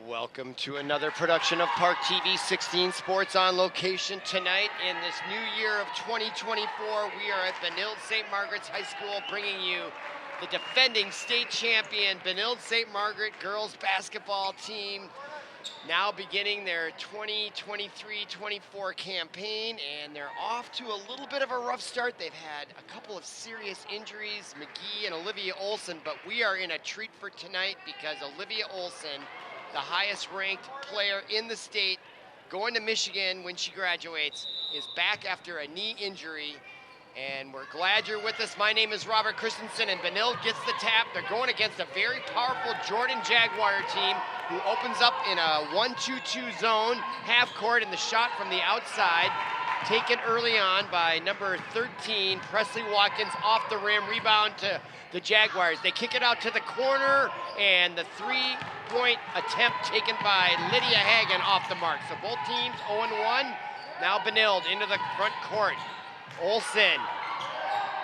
Welcome to another production of ParkTV 16 Sports on location. Tonight in this new year of 2024, we are at Benilde-St. Margaret's High School bringing you the defending state champion Benilde-St. Margaret girls basketball team, now beginning their 2023-24 campaign, and they're off to a little bit of a rough start. They've had a couple of serious injuries, McGee and Olivia Olson, but we are in a treat for tonight because Olivia Olson, the highest ranked player in the state, going to Michigan when she graduates, is back after a knee injury. And we're glad you're with us. My name is Robert Christensen, and Benilde gets the tap. They're going against a very powerful Jordan Jaguar team who opens up in a 1-2-2 zone, half court, and the shot from the outside, taken early on by number 13, Presley Watkins, off the rim, rebound to the Jaguars. They kick it out to the corner, and the three-point attempt taken by Lydia Hagan off the mark. So both teams 0-1. Now Benilde into the front court. Olson,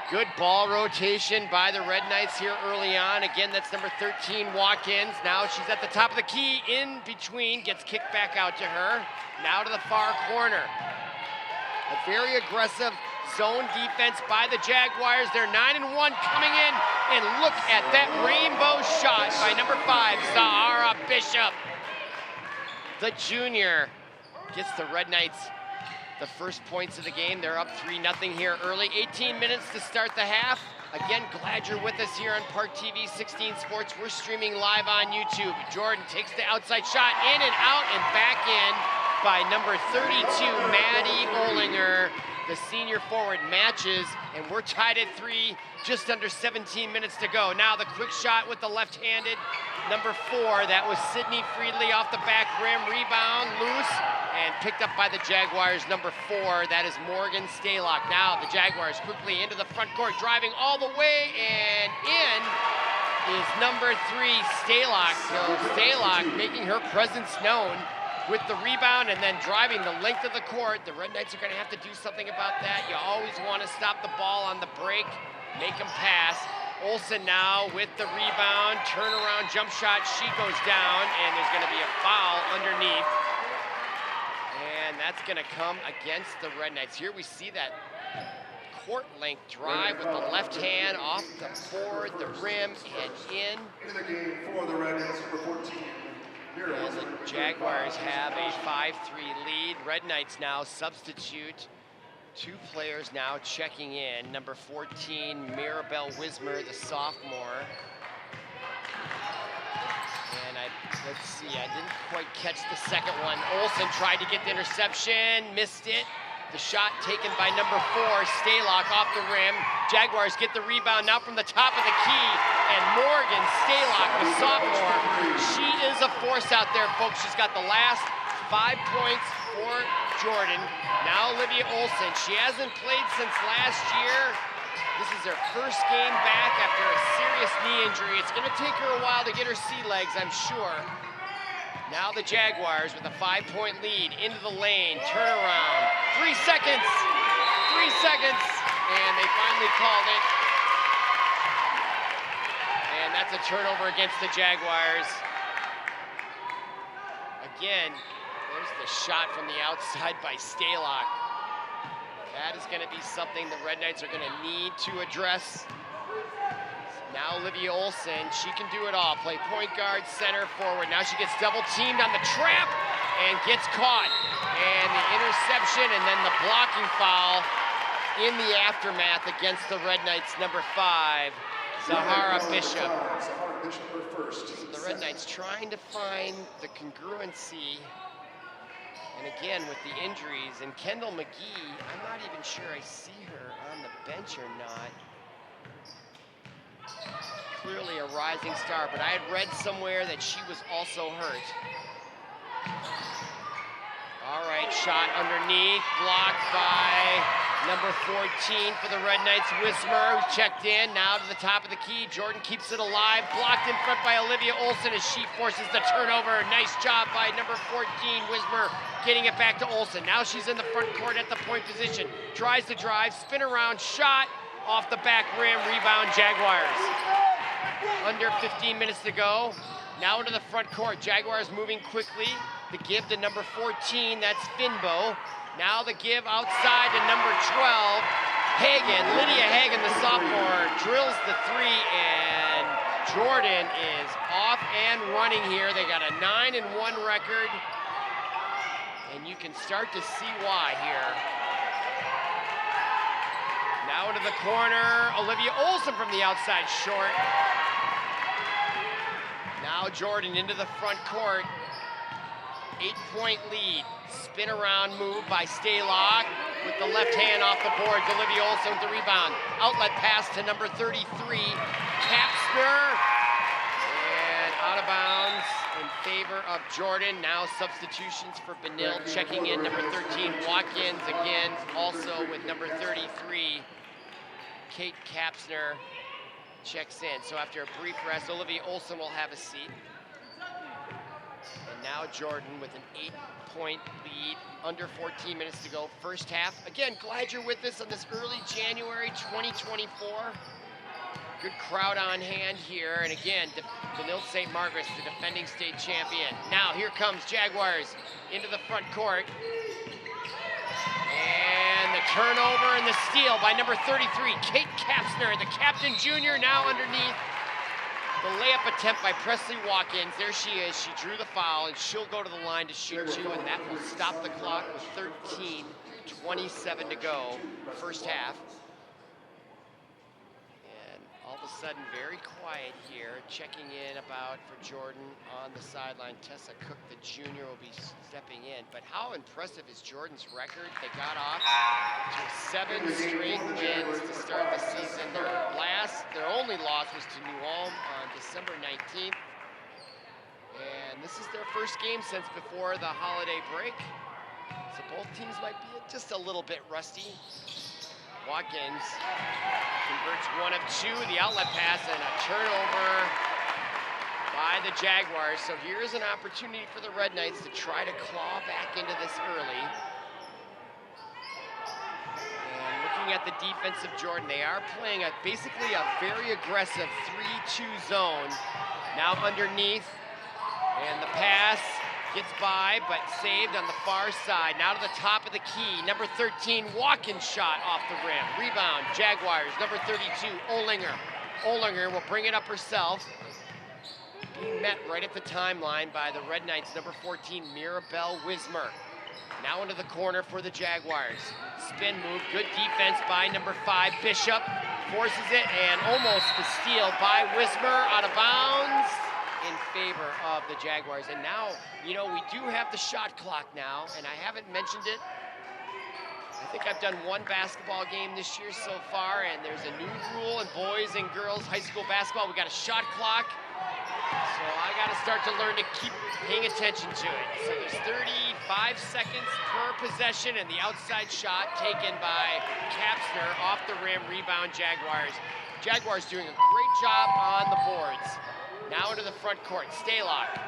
good ball rotation by the Red Knights here early on. Again, that's number 13, Watkins. Now she's at the top of the key, in between, gets kicked back out to her. Now to the far corner. A very aggressive zone defense by the Jaguars. They're 9-1 coming in, and look at that rainbow shot by number 5, Zahara Bishop. The junior gets the Red Knights the first points of the game. They're up 3-0 here early. 18 minutes to start the half. Again, glad you're with us here on ParkTV 16 Sports. We're streaming live on YouTube. Jordan takes the outside shot, in and out and back in by number 32, Maddie Olinger. The senior forward matches, and we're tied at 3, just under 17 minutes to go. Now the quick shot with the left-handed, number 4, that was Sydney Friedley off the back rim, rebound, loose, and picked up by the Jaguars, number 4, that is Morgan Staylock. Now the Jaguars quickly into the front court, driving all the way, and in is number 3, Staylock. So Staylock making her presence known with the rebound and then driving the length of the court. The Red Knights are going to have to do something about that. You always want to stop the ball on the break, make them pass. Olson now with the rebound, turnaround jump shot, she goes down, and there's going to be a foul underneath. And that's going to come against the Red Knights. Here we see that court length drive with the left hand off the board, the rim, and in. Into the game for the Red Knights, number 14. And the Jaguars have a 5-3 lead. Red Knights now substitute. 2 players now checking in. Number 14, Maribel Wismer, the sophomore. And let's see, I didn't quite catch the second one. Olson tried to get the interception, missed it. The shot taken by number 4, Staylock, off the rim. Jaguars get the rebound now from the top of the key, and Morgan Staylock, the sophomore, she is a force out there, folks. She's got the last 5 points for Jordan. Now Olivia Olson, she hasn't played since last year. This is her first game back after a serious knee injury. It's gonna take her a while to get her sea legs, I'm sure. Now the Jaguars with a 5-point lead, into the lane, turnaround, 3 seconds, 3 seconds, and they finally called it. And that's a turnover against the Jaguars. Again, there's the shot from the outside by Staylock. That is gonna be something the Red Knights are gonna need to address. Now Olivia Olson, she can do it all. Play point guard, center, forward. Now she gets double teamed on the trap and gets caught. And the interception and then the blocking foul in the aftermath against the Red Knights, number 5, Zahara Bishop. Zahara Bishop, her first. The Red Knights trying to find the congruency. And again, with the injuries, and Kendall McGee, I'm not even sure I see her on the bench or not. Clearly a rising star, but I had read somewhere that she was also hurt. All right, shot underneath, blocked by number 14 for the Red Knights, Wismer, who's checked in, now to the top of the key. Jordan keeps it alive, blocked in front by Olivia Olson as she forces the turnover. Nice job by number 14, Wismer, getting it back to Olson. Now she's in the front court at the point position, tries to drive, spin around, shot, off the back rim, rebound Jaguars. Under 15 minutes to go. Now into the front court. Jaguars moving quickly. The give to number 14, that's Finbo. Now the give outside to number 12, Hagen. Lydia Hagen, the sophomore, drills the three, and Jordan is off and running here. They got a 9-1 record, and you can start to see why here. Now into the corner, Olivia Olson from the outside, short. Now Jordan into the front court. 8-point lead. Spin around move by Staylock with the left hand off the boards. Olivia Olson with the rebound. Outlet pass to number 33, Kapsner. And out of bounds in favor of Jordan. Now substitutions for Benilde. Checking in number 13, Watkins again, also with number 33, Kate Kapsner checks in. So after a brief rest, Olivia Olson will have a seat. And now Jordan with an 8-point lead, under 14 minutes to go, first half. Again, glad you're with us on this early January 2024. Good crowd on hand here. And again, Benilde-St. Margaret, the defending state champion. Now here comes Jaguars into the front court. And the turnover and the steal by number 33, Kate Kapsner, the captain junior, now underneath. The layup attempt by Presley Watkins. There she is. She drew the foul, and she'll go to the line to shoot two, and that will stop the clock with 13:27 to go, first half. And all of a sudden, very quiet here. Checking in about for Jordan on the sideline. Tessa Cook, the junior, will be stepping in. But how impressive is Jordan's record? They got off to 7 straight wins to start the season. Their only loss was to New Ulm on December 19th. And this is their first game since before the holiday break. So both teams might be just a little bit rusty. Watkins converts 1 of 2, the outlet pass, and a turnover by the Jaguars. So here's an opportunity for the Red Knights to try to claw back into this early. And looking at the defense of Jordan, they are playing basically a very aggressive 3-2 zone. Now underneath, and the pass gets by, but saved on the far side. Now to the top of the key, number 13, Watkins shot off the rim. Rebound, Jaguars, number 32, Olinger. Olinger will bring it up herself. Being met right at the timeline by the Red Knights, number 14, Mirabelle Wismer. Now into the corner for the Jaguars. Spin move, good defense by number 5, Bishop. Forces it, and almost the steal by Wismer, out of bounds in favor of the Jaguars. And now, you know, we do have the shot clock now, and I haven't mentioned it. I think I've done one basketball game this year so far, and there's a new rule in boys and girls high school basketball. We got a shot clock, so I got to start to learn to keep paying attention to it. So there's 35 seconds per possession, and the outside shot taken by Kapsner off the rim, rebound Jaguars. Jaguars doing a great job on the boards. Now into the front court, Staylock.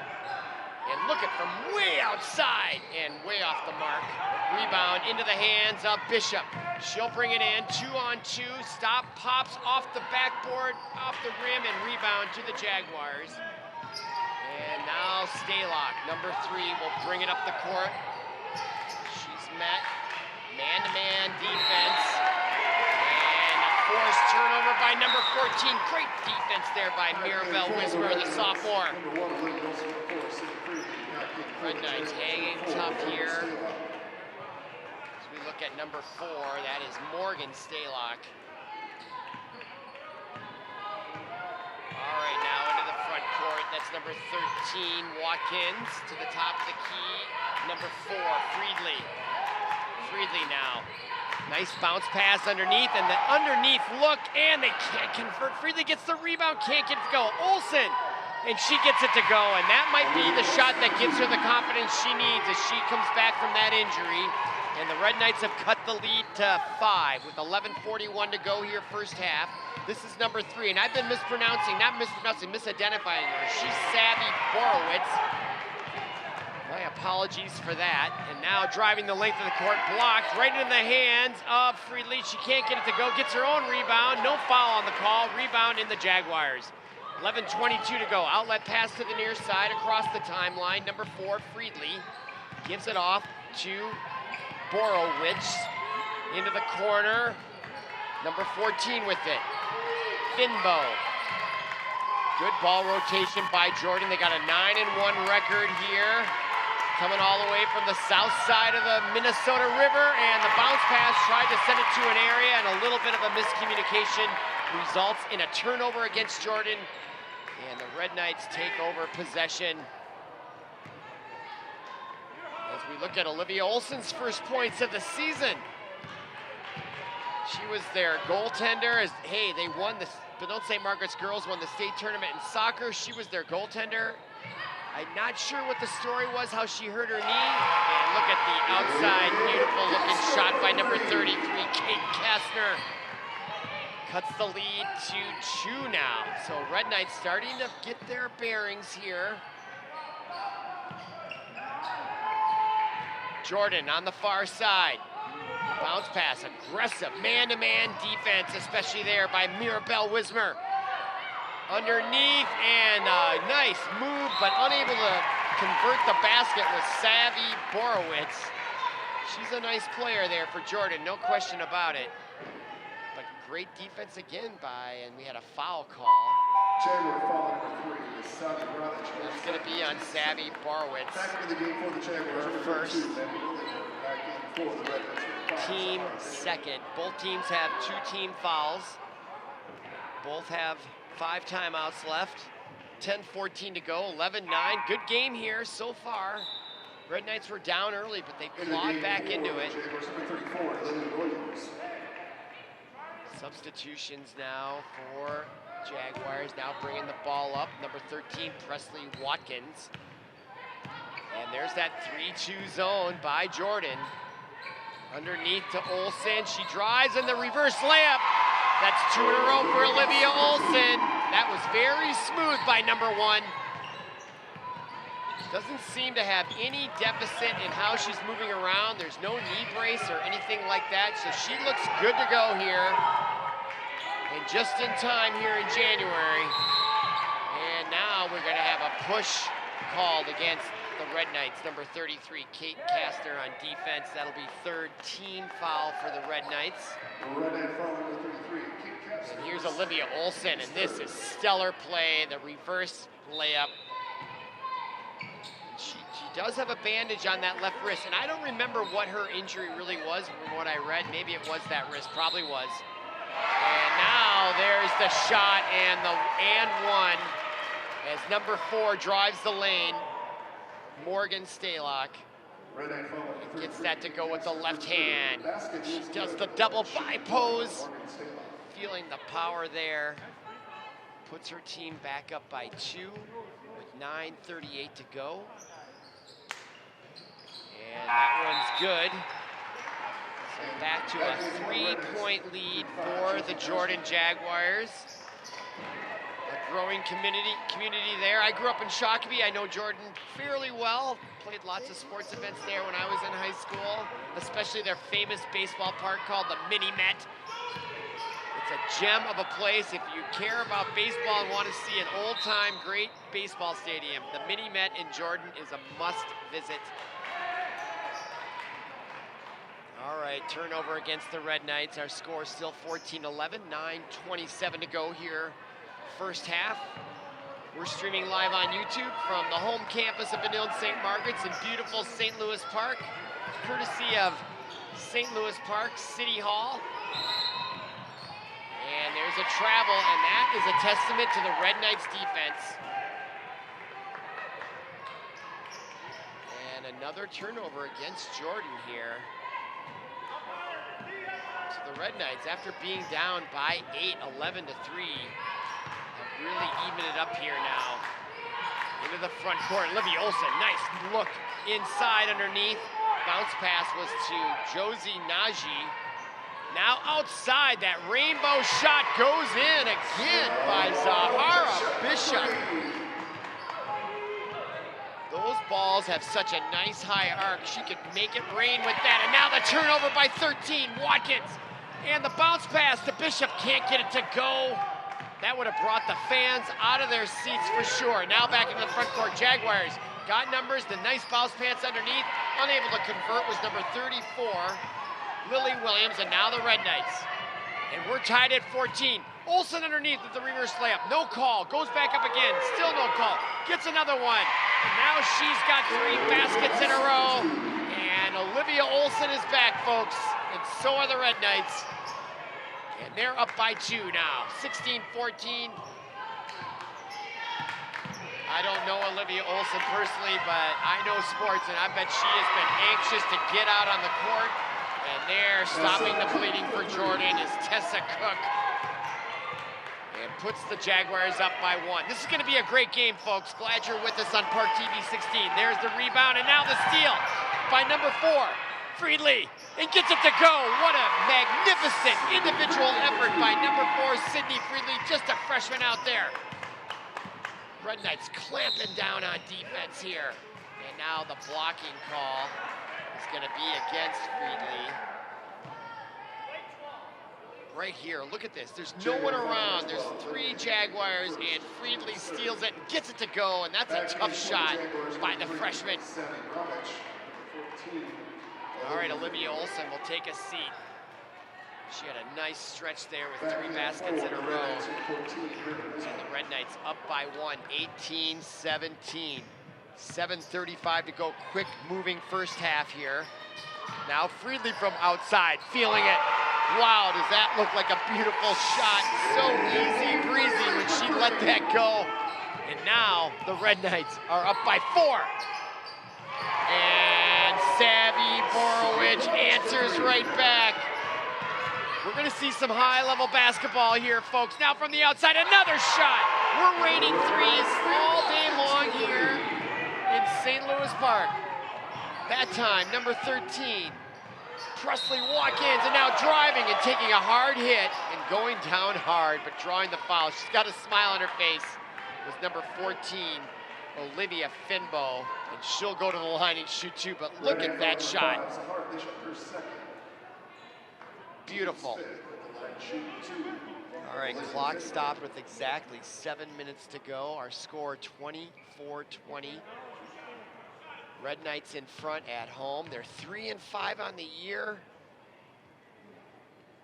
And look at from way outside and way off the mark. Rebound into the hands of Bishop. She'll bring it in, 2-on-2, stop, pops off the backboard, off the rim, and rebound to the Jaguars. And now Staylock, number 3, will bring it up the court. She's met, man-to-man defense. Forced turnover by number 14. Great defense there by Mirabelle Wismer, the sophomore. Red Knights hanging tough here. As we look at number 4, that is Morgan Staylock. All right, now into the front court. That's number 13, Watkins, to the top of the key. Number 4, Friedley. Friedley now. Nice bounce pass underneath, and the underneath look, and they can't convert. Friedley gets the rebound, can't get it to go. Olson, and she gets it to go, and that might be the shot that gives her the confidence she needs as she comes back from that injury. And the Red Knights have cut the lead to 5 with 11:41 to go here first half. This is number 3, and I've been mispronouncing, misidentifying her. She's Savvy Borowitz. My apologies for that. And now driving the length of the court, blocked right into the hands of Friedley. She can't get it to go, gets her own rebound. No foul on the call, rebound in the Jaguars. 11:22 to go. Outlet pass to the near side across the timeline. Number 4, Friedli, gives it off to Borowicz into the corner. Number 14 with it. Finbo. Good ball rotation by Jordan. They got a 9-1 record here. Coming all the way from the south side of the Minnesota River, and the bounce pass tried to send it to an area, and a little bit of a miscommunication results in a turnover against Jordan, and the Red Knights take over possession. As we look at Olivia Olson's first points of the season. She was their goaltender. Hey, they won the Benilde-St. Margaret's girls won the state tournament in soccer. She was their goaltender. I'm not sure what the story was, how she hurt her knee. And look at the outside, beautiful looking shot by number 33, Kate Kastner. Cuts the lead to 2 now. So Red Knights starting to get their bearings here. Jordan on the far side. Bounce pass, aggressive man-to-man defense, especially there by Mirabelle Wismer. Underneath, and a nice move, but unable to convert the basket with savvy Borowicz. She's a nice player there for Jordan, no question about it. But great defense again and we had a foul call. Jaguar foul number 3 is Savvy Brother. That's going to be on Savvy Borowicz. Back into the game for the Jaguars. Her first. Back in for the Red Knights. Team second. Both teams have 2 team fouls. Both have 5 timeouts left. 10:14 to go, 11-9. Good game here so far. Red Knights were down early, but they clawed back into it. Substitutions now for Jaguars, now bringing the ball up. Number 13, Presley Watkins. And there's that 3-2 zone by Jordan. Underneath to Olson, she drives, and the reverse layup. That's 2 in a row for Olivia Olson. That was very smooth by number 1. Doesn't seem to have any deficit in how she's moving around. There's no knee brace or anything like that, so she looks good to go here. And just in time here in January. And now we're gonna have a push called against the Red Knights. Number 33, Kate Kastner on defense. That'll be 3rd team foul for the Red Knights. And here's Olivia Olson, and this is stellar play, the reverse layup. She does have a bandage on that left wrist, and I don't remember what her injury really was from what I read. Maybe it was that wrist, probably was. And now there's the shot and the one as number 4 drives the lane. Morgan Stalock gets that to go with the left hand. She does the double by pose. Feeling the power there. Puts her team back up by 2 with 9:38 to go. And that one's good. So back to a 3-point lead for the Jordan Jaguars. A growing community there. I grew up in Shakopee. I know Jordan fairly well. Played lots of sports events there when I was in high school, especially their famous baseball park called the Mini-Met. It's a gem of a place. If you care about baseball and want to see an old-time great baseball stadium, the Mini-Met in Jordan is a must visit. All right, turnover against the Red Knights. Our score is still 14-11, 9:27 to go here, first half. We're streaming live on YouTube from the home campus of Benilde-St. Margaret's in beautiful St. Louis Park, courtesy of St. Louis Park City Hall. And there's a travel, and that is a testament to the Red Knights defense. And another turnover against Jordan here. So the Red Knights, after being down by 8, 11-3, have really evened it up here now. Into the front court, Olivia Olson, nice look inside underneath. Bounce pass was to Josie Nagy. Now outside, that rainbow shot goes in again by Zahara Bishop. Those balls have such a nice high arc. She could make it rain with that. And now the turnover by 13, Watkins. And the bounce pass to Bishop, can't get it to go. That would have brought the fans out of their seats for sure. Now back in the front court, Jaguars got numbers, the nice bounce pass underneath. Unable to convert was number 34, Lily Williams, and now the Red Knights. And we're tied at 14. Olson underneath with the reverse layup. No call. Goes back up again. Still no call. Gets another one. And now she's got 3 baskets in a row. And Olivia Olson is back, folks. And so are the Red Knights. And they're up by 2 now. 16-14. I don't know Olivia Olson personally, but I know sports, and I bet she has been anxious to get out on the court. And there, stopping the bleeding for Jordan is Tessa Cook. And puts the Jaguars up by 1. This is going to be a great game, folks. Glad you're with us on ParkTV 16. There's the rebound, and now the steal by number 4, Friedli, and gets it to go. What a magnificent individual effort by number 4, Sydney Friedli, just a freshman out there. Red Knights clamping down on defense here. And now the blocking call is going to be against Friedli. Right here, look at this. There's no one around. There's 3 Jaguars, and Friedli steals it and gets it to go, and that's a tough shot by the freshman. All right, Olivia Olson will take a seat. She had a nice stretch there with 3 baskets in a row. And the Red Knights up by 1, 18-17. 7:35 to go. Quick moving first half here. Now Friedli from outside, feeling it. Wow, does that look like a beautiful shot? So easy breezy when she let that go. And now the Red Knights are up by 4. And Savvy Borowicz answers right back. We're gonna see some high-level basketball here, folks. Now from the outside, another shot. We're raining threes all day long here in St. Louis Park. That time, number 13, Presley walk-ins, and now driving and taking a hard hit and going down hard, but drawing the foul. She's got a smile on her face. It was number 14, Olivia Finbow, and she'll go to the line and shoot 2, but look at that shot. Beautiful. All right, clock stopped with exactly 7 minutes to go. Our score 24-20. Red Knights in front at home. They're 3-5 on the year.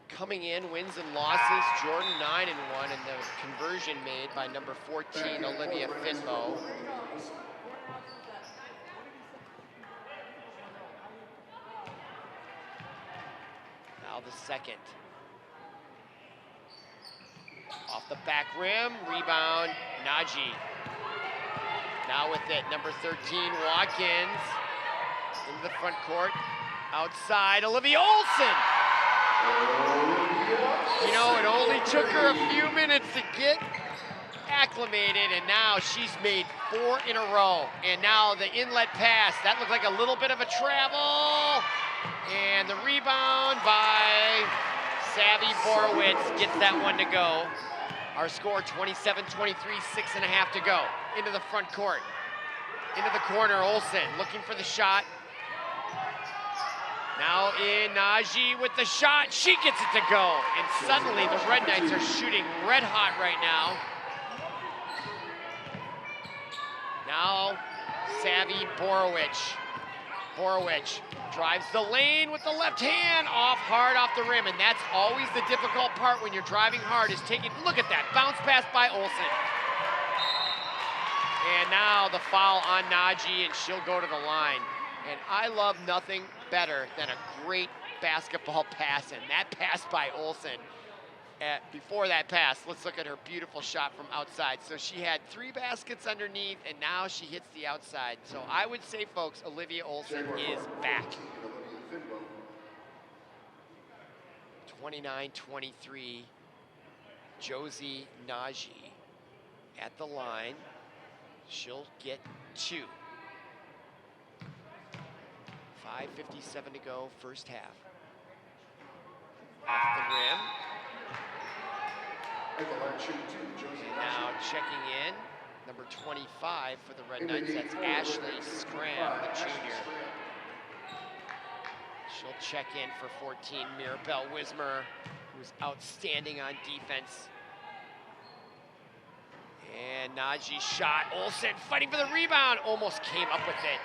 Coming in, wins and losses. Jordan 9-1, and the conversion made by number 14, Olivia Finbow. Now the second. Off the back rim, rebound, Naji. Now with it, number 13, Watkins. Into the front court, outside, Olivia Olson. You know, it only took her a few minutes to get acclimated, and now she's made 4 in a row. And now the inlet pass, that looked like a little bit of a travel. And the rebound by Savvy Borowicz gets that one to go. Our score 27-23, 6.5 to go. Into the front court. Into the corner, Olson looking for the shot. Now in Naji with the shot. She gets it to go. And suddenly the Red Knights are shooting red hot right now. Now Savvy Borowicz. Borowicz drives the lane with the left hand, hard off the rim, and that's always the difficult part when you're driving hard, is taking, look at that, bounce pass by Olson. And now the foul on Naji, and she'll go to the line. And I love nothing better than a great basketball pass, and that pass by Olson. Before that pass, let's look at her beautiful shot from outside. So she had 3 baskets underneath, and now she hits the outside. So I would say, folks, Olivia Olson is back. 29-23, Josie Naji at the line. She'll get 2. 5:57 to go, first half. Off the rim. And now checking in, number 25 for the Red Knights, that's Ashley Scram, the junior. She'll check in for 14, Mirabelle Wismer, who's outstanding on defense. And Najee shot. Olson fighting for the rebound. Almost came up with it.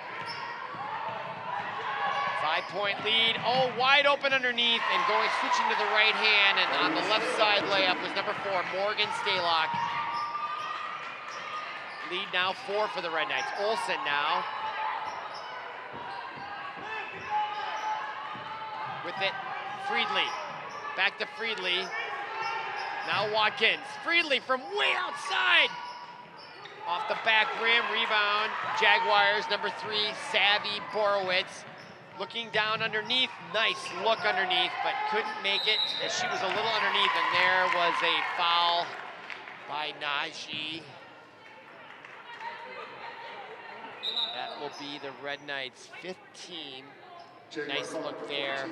5-point lead. Oh, wide open underneath and switching to the right hand. And on the left side layup was number 4, Morgan Staylock. Lead now 4 for the Red Knights. Olson now. With it, Friedley. Back to Friedley. Now Watkins. Friedley from way outside. Off the back rim, rebound. Jaguars, number 3, Savvy Borowitz. Looking down underneath, nice look underneath, but couldn't make it as she was a little underneath, and there was a foul by Najee. That will be the Red Knights' 5th team. Nice look there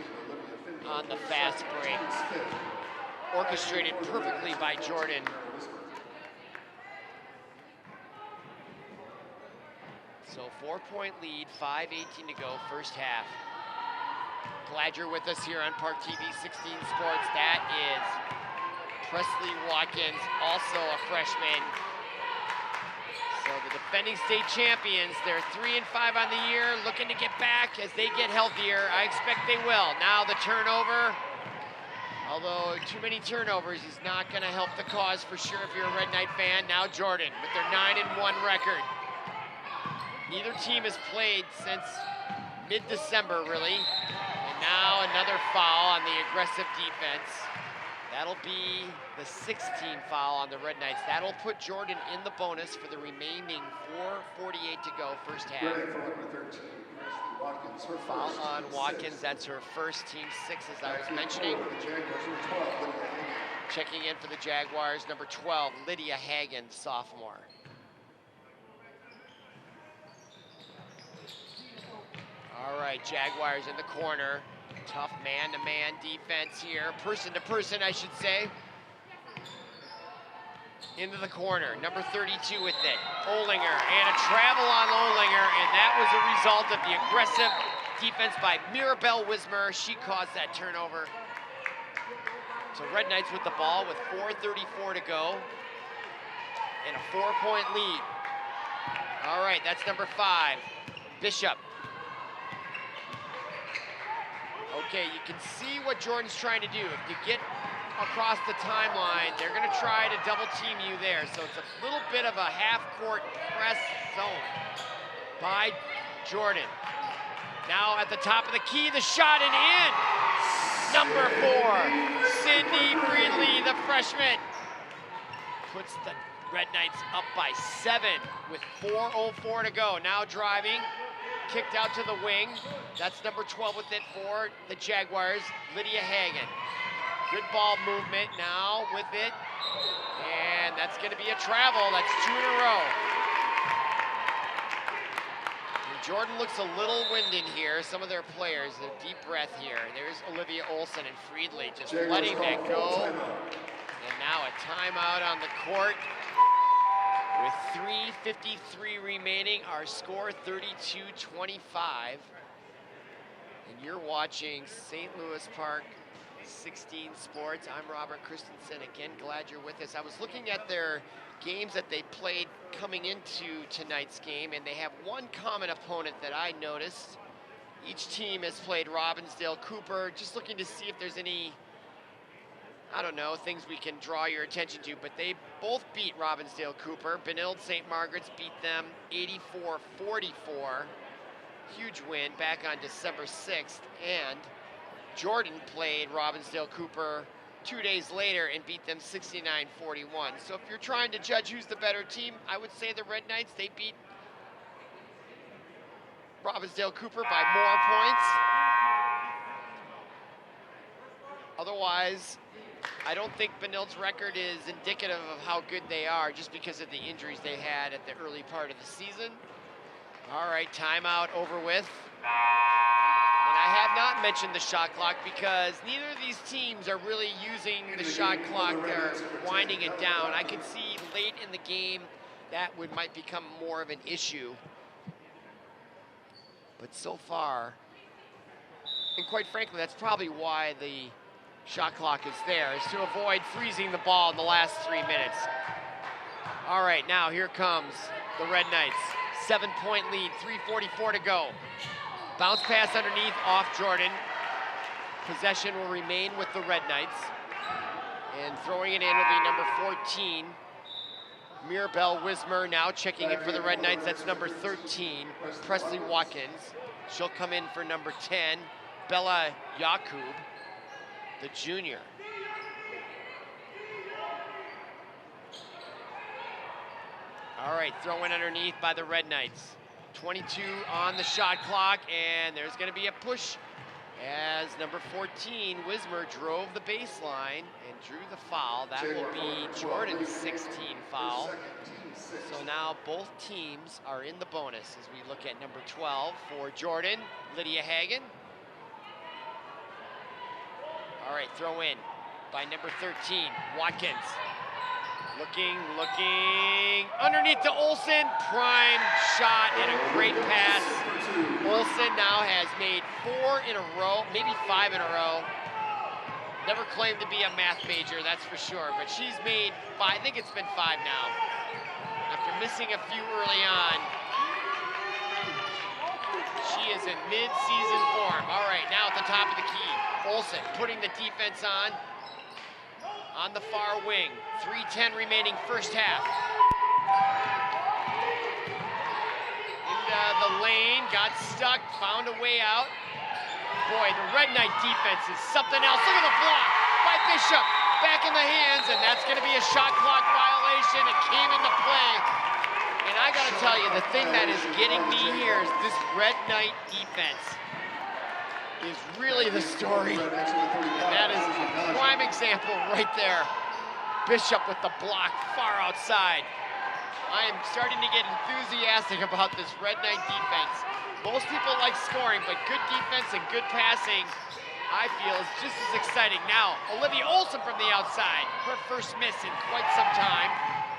on the fast break. Orchestrated perfectly by Jordan. So 4-point lead, 5:18 to go, first half. Glad you're with us here on ParkTV 16 Sports. That is Presley Watkins, also a freshman. So the defending state champions, they're 3-5 on the year, looking to get back as they get healthier. I expect they will. Now the turnover, although too many turnovers is not gonna help the cause for sure if you're a Red Knight fan. Now Jordan with their 9-1 record. Neither team has played since mid-December, really. And now another foul on the aggressive defense. That'll be the 16th foul on the Red Knights. That'll put Jordan in the bonus for the remaining 4:48 to go, first half. Foul on Watkins, that's her first, team 6, as I was mentioning. Checking in for the Jaguars, number 12, Lydia Hagen, sophomore. All right, Jaguars in the corner. Tough man-to-man defense here. Person-to-person, I should say. Into the corner, number 32 with it. Olinger, and a travel on Olinger, and that was a result of the aggressive defense by Mirabelle Wismer. She caused that turnover. So Red Knights with the ball with 4:34 to go. And a 4-point lead. All right, that's number 5, Bishop. Okay, you can see what Jordan's trying to do. If you get across the timeline, they're gonna try to double team you there. So it's a little bit of a half-court press zone by Jordan. Now at the top of the key, the shot and in. Number 4, Sydney Friedley, the freshman, puts the Red Knights up by 7 with 4:04 to go. Now driving. Kicked out to the wing. That's number 12 with it for the Jaguars, Lydia Hagen. Good ball movement now with it. And that's gonna be a travel. That's 2 in a row. And Jordan looks a little winded here. Some of their players, a deep breath here. There's Olivia Olson and Friedley just letting that go. And now a timeout on the court. With 3:53 remaining, our score 32-25. And you're watching St. Louis Park 16 Sports. I'm Robert Christensen. Again, glad you're with us. I was looking at their games that they played coming into tonight's game, and they have one common opponent that I noticed. Each team has played Robbinsdale Cooper. Just looking to see if there's any, I don't know, things we can draw your attention to, but they both beat Robbinsdale Cooper. Benilde-St. Margaret's beat them 84-44. Huge win back on December 6th. And Jordan played Robbinsdale Cooper 2 days later and beat them 69-41. So if you're trying to judge who's the better team, I would say the Red Knights. They beat Robbinsdale Cooper by more points. Otherwise, I don't think Benilde's record is indicative of how good they are just because of the injuries they had at the early part of the season. All right, timeout over with. And I have not mentioned the shot clock because neither of these teams are really using the shot clock. They're winding it down. I can see late in the game that might become more of an issue. But so far, and quite frankly, that's probably why the shot clock is there, is to avoid freezing the ball in the last 3 minutes. All right, now here comes the Red Knights. 7-point lead, 3:44 to go. Bounce pass underneath off Jordan. Possession will remain with the Red Knights. And throwing it in will be number 14, Mirabelle Wismer, now checking in for the Red Knights. That's number 13, Presley Watkins. She'll come in for number 10, Bella Yakub, the junior. All right, throw in underneath by the Red Knights. 22 on the shot clock, and there's gonna be a push as number 14, Wismer, drove the baseline and drew the foul. That will be Jordan's 16th foul. So now both teams are in the bonus as we look at number 12 for Jordan, Lydia Hagen. All right, throw in by number 13, Watkins. Looking, underneath to Olson, prime shot and a great pass. Olson now has made 4 in a row, maybe 5 in a row. Never claimed to be a math major, that's for sure, but she's made 5, I think it's been 5 now. After missing a few early on, she is in mid-season form. All right, now at the top of the key, Olson putting the defense on the far wing. 3:10 remaining first half. Into the lane, got stuck, found a way out. Boy, the Red Knight defense is something else. Look at the block by Bishop. Back in the hands, and that's gonna be a shot clock violation. It came into play. And I gotta tell you, the thing that is getting me here is this Red Knight defense is really the story. And that is a prime example right there. Bishop with the block far outside. I am starting to get enthusiastic about this Red Knight defense. Most people like scoring, but good defense and good passing, I feel, is just as exciting. Now, Olivia Olson from the outside, her first miss in quite some time.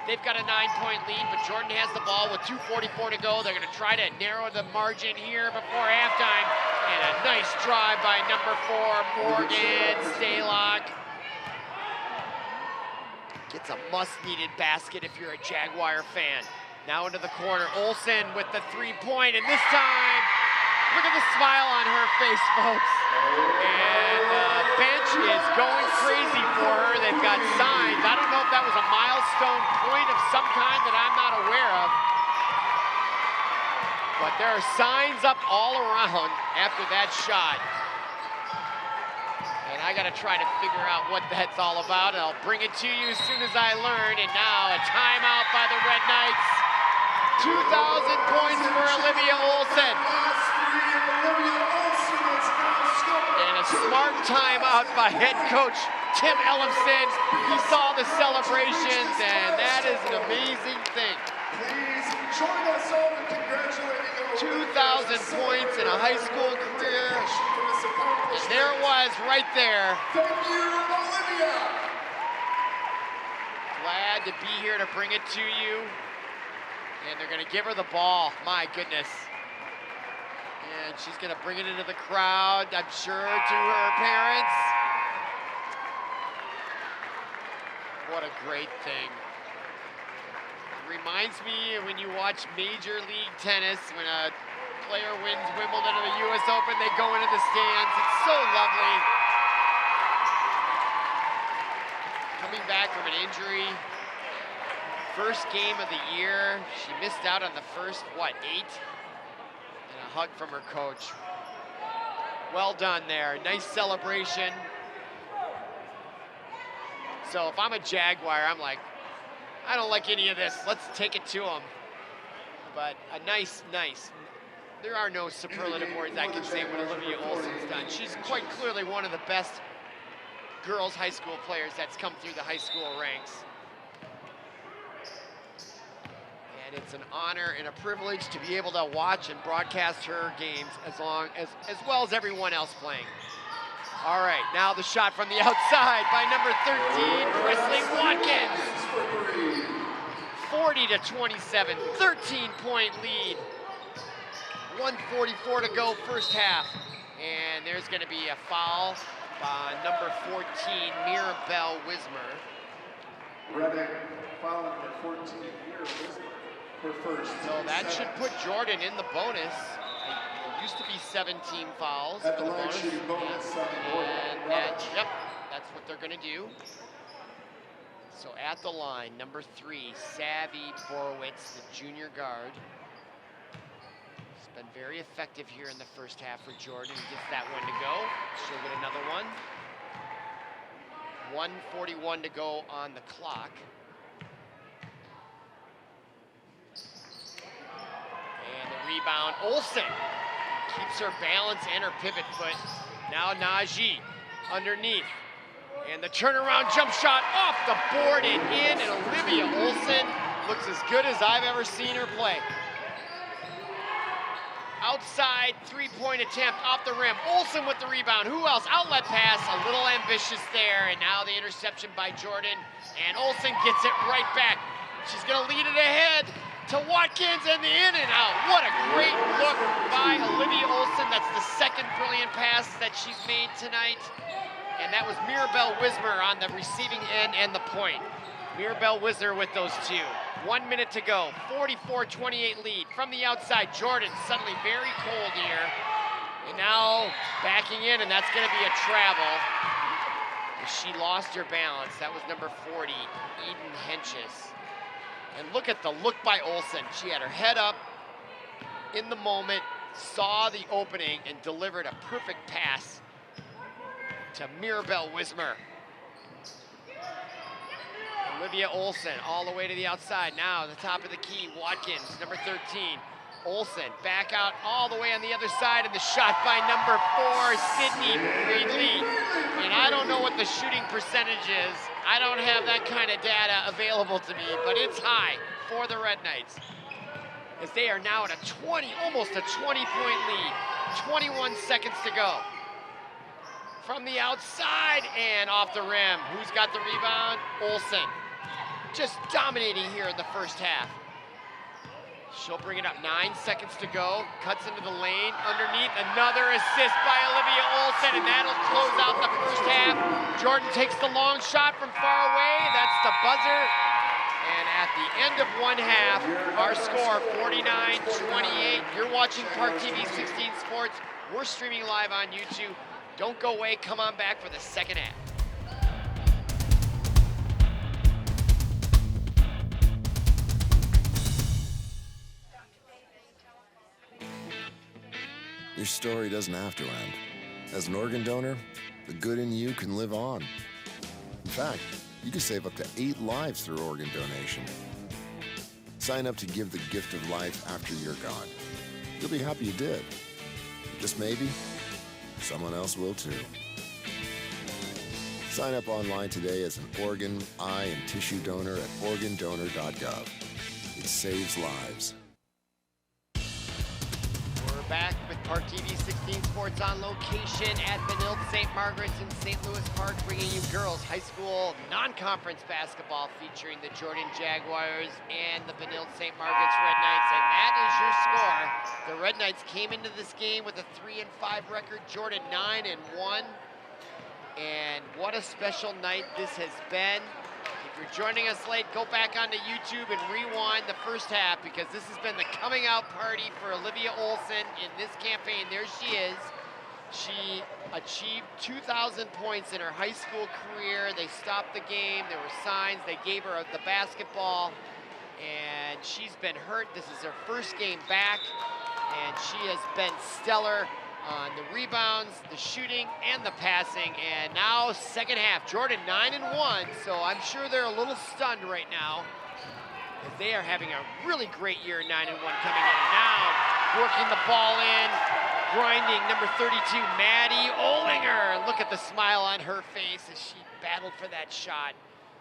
They've got a 9-point lead, but Jordan has the ball with 2:44 to go. They're gonna try to narrow the margin here before halftime. And a nice drive by number 4, Morgan Staylock. Gets a much-needed basket if you're a Jaguar fan. Now into the corner, Olson with the 3-point, and this time, look at the smile on her face, folks. And the bench is going crazy for her. They've got signs. I don't know if that was a milestone point of some kind that I'm not aware of. But there are signs up all around after that shot. And I gotta try to figure out what that's all about, and I'll bring it to you as soon as I learn. And now a timeout by the Red Knights. 2,000 points for Olivia Olson. And a smart timeout by head coach Tim Ellefson. He saw the celebrations, and that is an amazing thing. Please join us all in congratulating 2,000 points in a high school career. And there it was right there. Thank you, Olivia. Glad to be here to bring it to you. And they're gonna give her the ball, my goodness. And she's gonna bring it into the crowd, I'm sure, to her parents. What a great thing. Reminds me when you watch Major League Tennis, when a player wins Wimbledon or the US Open, they go into the stands. It's so lovely. Coming back from an injury, first game of the year, she missed out on the first, 8? And a hug from her coach. Well done there, nice celebration. So if I'm a Jaguar, I'm like, I don't like any of this. Let's take it to them. But a nice. There are no superlative words I can say what Olivia Olson's done. She's quite clearly one of the best girls high school players that's come through the high school ranks. And it's an honor and a privilege to be able to watch and broadcast her games as well as everyone else playing. All right, now the shot from the outside by number 13, Presley Watkins. 40-27, 13-point lead. 1:44 to go first half. And there's gonna be a foul by number 14, Mirabelle Wismer. Redding fouling for 14 years for first. So that should put Jordan in the bonus. It used to be 17 fouls At for the the line bonus. shooting bonus on the board. And that's what they're gonna do. So at the line, number 3, Savvy Borowitz, the junior guard. He's been very effective here in the first half for Jordan. He gets that one to go. She'll get another one. 1:41 to go on the clock. And the rebound, Olson keeps her balance and her pivot foot. Now Najee underneath. And the turnaround jump shot off the board and in, and Olivia Olson looks as good as I've ever seen her play. Outside three-point attempt off the rim. Olson with the rebound. Who else? Outlet pass, a little ambitious there, and now the interception by Jordan, and Olson gets it right back. She's gonna lead it ahead to Watkins and the in and out. What a great look by Olivia Olson. That's the second brilliant pass that she's made tonight. And that was Mirabelle Wismer on the receiving end and the point. Mirabelle Wisner with those two. 1 minute to go, 44-28 lead. From the outside, Jordan suddenly very cold here. And now backing in, and that's gonna be a travel. She lost her balance. That was number 40, Eden Henches. And look at the look by Olson. She had her head up in the moment, saw the opening, and delivered a perfect pass to Mirabelle Wismer. Olivia Olson all the way to the outside. Now the top of the key, Watkins, number 13. Olson back out all the way on the other side, and the shot by number 4, Sydney Freedley. And I don't know what the shooting percentage is. I don't have that kind of data available to me, but it's high for the Red Knights, as they are now at a 20, almost a 20-point lead. 21 seconds to go. From the outside and off the rim. Who's got the rebound? Olson. Just dominating here in the first half. She'll bring it up, 9 seconds to go. Cuts into the lane, underneath, another assist by Olivia Olson, and that'll close out the first half. Jordan takes the long shot from far away, that's the buzzer. And at the end of one half, our score, 49-28. You're watching ParkTV 16 Sports. We're streaming live on YouTube. Don't go away, come on back for the second half. Your story doesn't have to end. As an organ donor, the good in you can live on. In fact, you can save up to 8 lives through organ donation. Sign up to give the gift of life after you're gone. You'll be happy you did. Just maybe, someone else will too. Sign up online today as an organ, eye, and tissue donor at organdonor.gov. It saves lives. We're back with ParkTV 16 Sports on location at Benilde-St. Margaret in St. Louis Park, bringing you girls high school non-conference basketball featuring the Jordan Jaguars and the Benilde-St. Margaret's Red Knights, and that is your score. The Red Knights came into this game with a 3-5 record, Jordan 9-1, and what a special night this has been. If you're joining us late, go back onto YouTube and rewind the first half, because this has been the coming out party for Olivia Olson in this campaign. There she is. She achieved 2,000 points in her high school career. They stopped the game. There were signs. They gave her the basketball, and she's been hurt. This is her first game back, and she has been stellar on the rebounds, the shooting, and the passing. And now second half, Jordan 9-1, so I'm sure they're a little stunned right now, as they are having a really great year, 9-1 coming in. And now working the ball in, grinding, number 32, Maddie Olinger. And look at the smile on her face as she battled for that shot.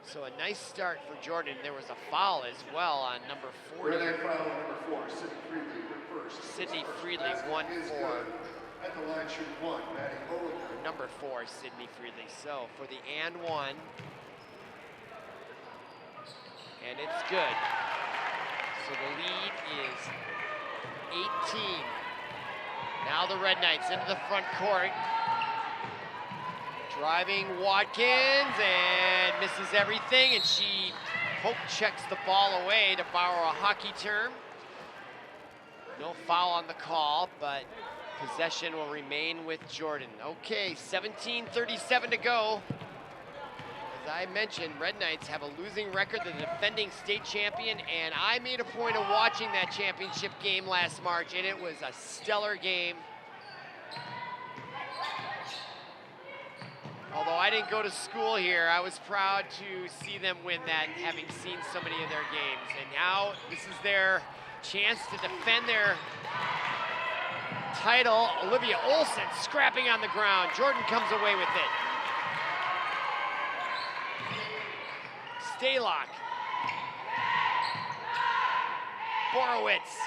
So a nice start for Jordan. There was a foul as well on number 40. Red foul number 4, Sydney Freedley, reversed. Sydney Freedley, 1-4. At the line, shoot 1, Maddie Olinger. Number 4, Sydney Freedley. So for the and 1, and it's good. So the lead is 18. Now the Red Knights into the front court. Driving Watkins and misses everything, and she poke checks the ball away, to borrow a hockey term. No foul on the call, but possession will remain with Jordan. Okay, 17:37 to go. As I mentioned, Red Knights have a losing record, the defending state champion, and I made a point of watching that championship game last March, and it was a stellar game. Although I didn't go to school here, I was proud to see them win that, having seen so many of their games. And now this is their chance to defend their title. Olivia Olson scrapping on the ground. Jordan comes away with it. Staylock. Borowitz.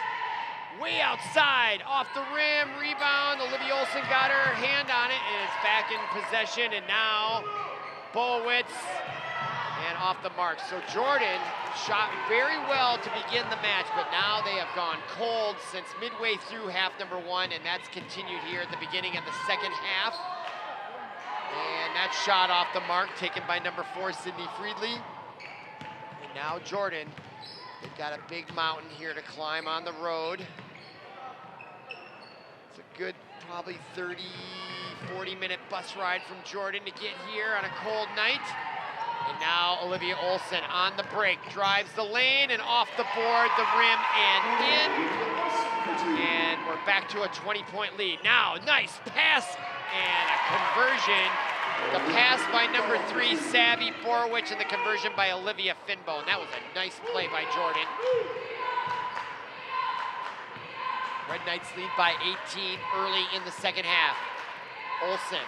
Way outside, off the rim, rebound. Olivia Olson got her hand on it, and it's back in possession. And now Borowitz, and off the mark. So Jordan shot very well to begin the match, but now they have gone cold since midway through half number one, and that's continued here at the beginning of the second half. And that shot off the mark, taken by number 4, Sydney Friedley. And now Jordan, they've got a big mountain here to climb on the road. It's a good, probably 30, 40-minute bus ride from Jordan to get here on a cold night. And now Olivia Olson on the break, drives the lane and off the board, the rim and in. And we're back to a 20-point lead. Now, nice pass and a conversion. The pass by number 3, Savvy Borowitz, and the conversion by Olivia Finbo. And that was a nice play by Jordan. Red Knights lead by 18 early in the second half. Olson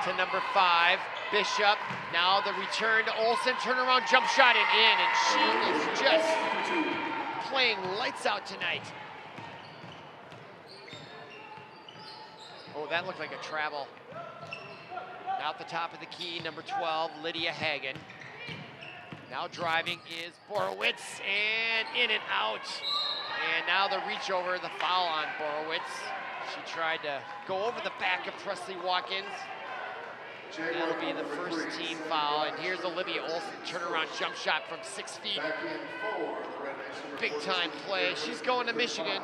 to number 5, Bishop. Now the return to Olson, turnaround jump shot and in, and she is just playing lights out tonight. Oh, that looked like a travel. Out the top of the key, number 12, Lydia Hagen. Now driving is Borowitz, and in and out. And now the reach over, the foul on Borowitz. She tried to go over the back of Presley Watkins. That'll be the first team foul. And here's Olivia Olson, turnaround jump shot from 6 feet. Big time play. She's going to Michigan.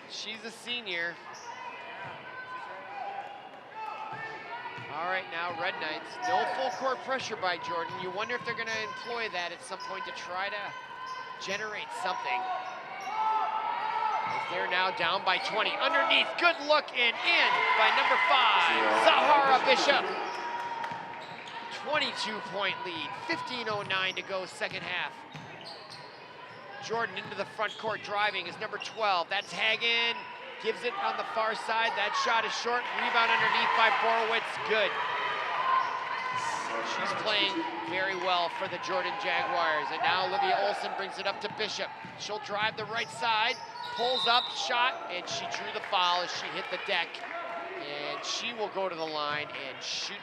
She's a senior. All right, now Red Knights, no full court pressure by Jordan. You wonder if they're going to employ that at some point to try to generate something. As they're now down by 20. Underneath, good look, and in by number 5, Zahara Bishop. 22-point lead, 15:09 to go, second half. Jordan into the front court driving is number 12. That's Hagen. Gives it on the far side. That shot is short. Rebound underneath by Borowitz. Good. She's playing very well for the Jordan Jaguars. And now Olivia Olson brings it up to Bishop. She'll drive the right side, pulls up, shot, and she drew the foul as she hit the deck. And she will go to the line and shoot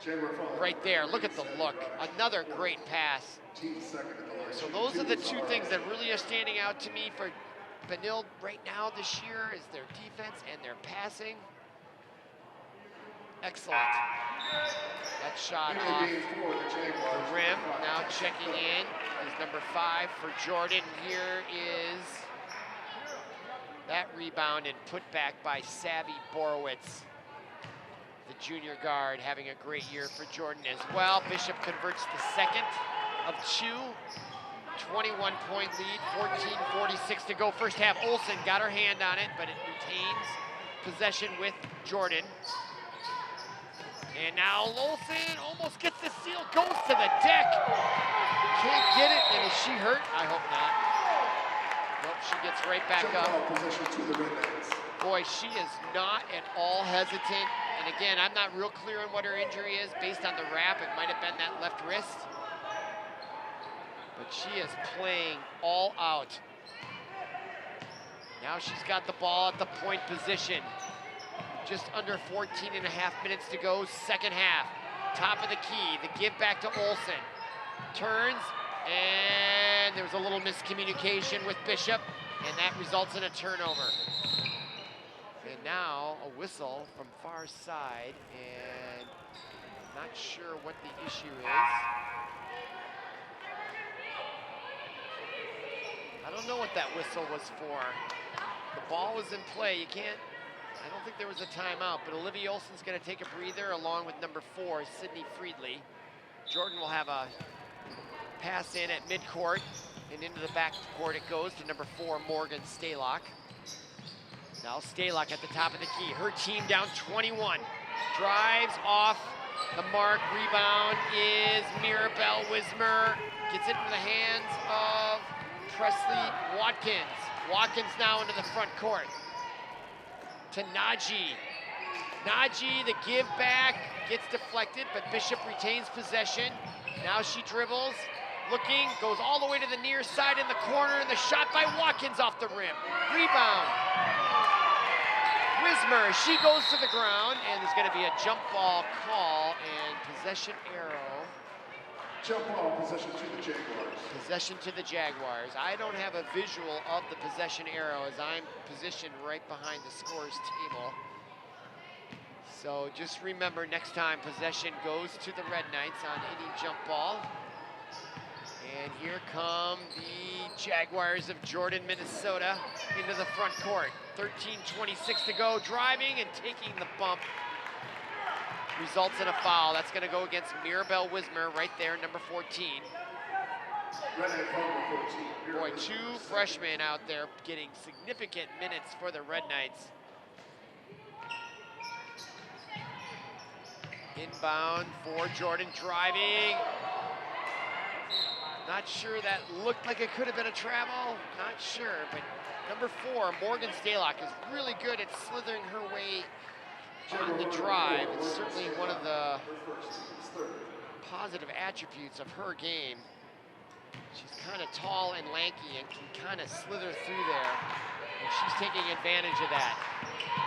2. Right there. Look at the look. Another great pass. So those are the 2 things that really are standing out to me for Benilde right now this year, is their defense and their passing. Excellent. That shot off the rim. Now checking in is number 5 for Jordan. Here is that rebound and put back by Savvy Borowitz. The junior guard having a great year for Jordan as well. Bishop converts the second of 2. 21-point lead, 14:46 to go. First half, Olson got her hand on it, but it retains possession with Jordan. And now Olson almost gets the steal, goes to the deck. Can't get it, and is she hurt? I hope not. Nope, she gets right back up. Boy, she is not at all hesitant. And again, I'm not real clear on what her injury is. Based on the wrap, it might have been that left wrist. But she is playing all out. Now she's got the ball at the point position. Just under 14 and a half minutes to go, second half. Top of the key, the give back to Olson. Turns, and there was a little miscommunication with Bishop, and that results in a turnover. And And now a whistle from far side, and not sure what the issue is. I don't know what that whistle was for. The ball was in play. You can't, I don't think there was a timeout, but Olivia Olson's gonna take a breather along with number 4, Sydney Friedley. Jordan will have a pass in at midcourt, and into the backcourt it goes to number 4, Morgan Stalock. Now Stalock at the top of the key. Her team down 21. Drives off the mark. Rebound is Mirabelle Wismer. Gets it into the hands of Presley Watkins. Watkins now into the front court. To Naji. Naji, the give back, gets deflected, but Bishop retains possession. Now she dribbles. Looking, goes all the way to the near side in the corner, and the shot by Watkins off the rim. Rebound. Wismer, she goes to the ground, and there's going to be a jump ball call and possession arrow. Jump ball, possession to the Jaguars. Possession to the Jaguars. I don't have a visual of the possession arrow as I'm positioned right behind the scores table. So just remember, next time possession goes to the Red Knights on any jump ball. And here come the Jaguars of Jordan, Minnesota into the front court. 13:26 to go, driving and taking the bump. Results in a foul. That's gonna go against Mirabelle Wismer right there, number 14. Red Knight foul number 14. Boy, 2 freshmen out there getting significant minutes for the Red Knights. Inbound for Jordan, driving. Not sure that looked like it could have been a travel. Not sure, but number 4, Morgan Stalock, is really good at slithering her way on the drive. It's certainly one of the positive attributes of her game. She's kind of tall and lanky and can kind of slither through there, and she's taking advantage of that.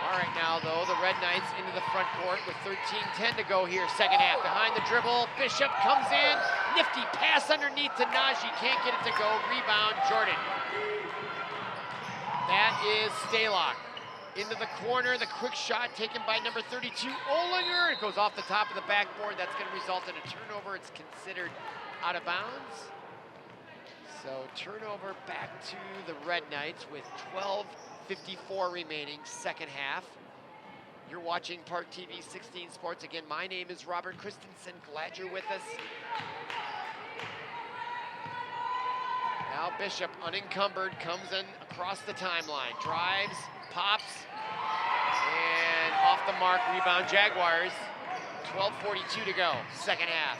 All right, now though, the Red Knights into the front court with 13:10 to go here, second half. Behind the dribble, Bishop comes in, nifty pass underneath to Naji, can't get it to go, rebound Jordan. That is Stalock. Into the corner, the quick shot taken by number 32, Olinger. It goes off the top of the backboard. That's gonna result in a turnover. It's considered out of bounds. So turnover back to the Red Knights with 12:54 remaining, second half. You're watching ParkTV 16 Sports. Again, my name is Robert Christensen. Glad you're with us. Now Bishop, unencumbered, comes in across the timeline. Drives, pops, and off the mark, rebound Jaguars. 12:42 to go, second half.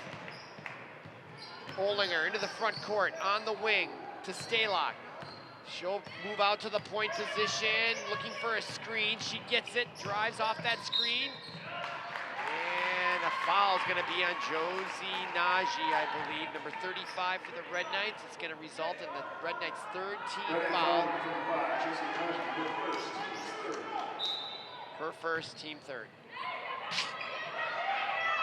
Olinger into the front court, on the wing to Stalock. She'll move out to the point position, looking for a screen. She gets it, drives off that screen. And a foul's gonna be on Josie Naji, I believe, number 35 for the Red Knights. It's gonna result in the Red Knights' third team foul. Her first, team third.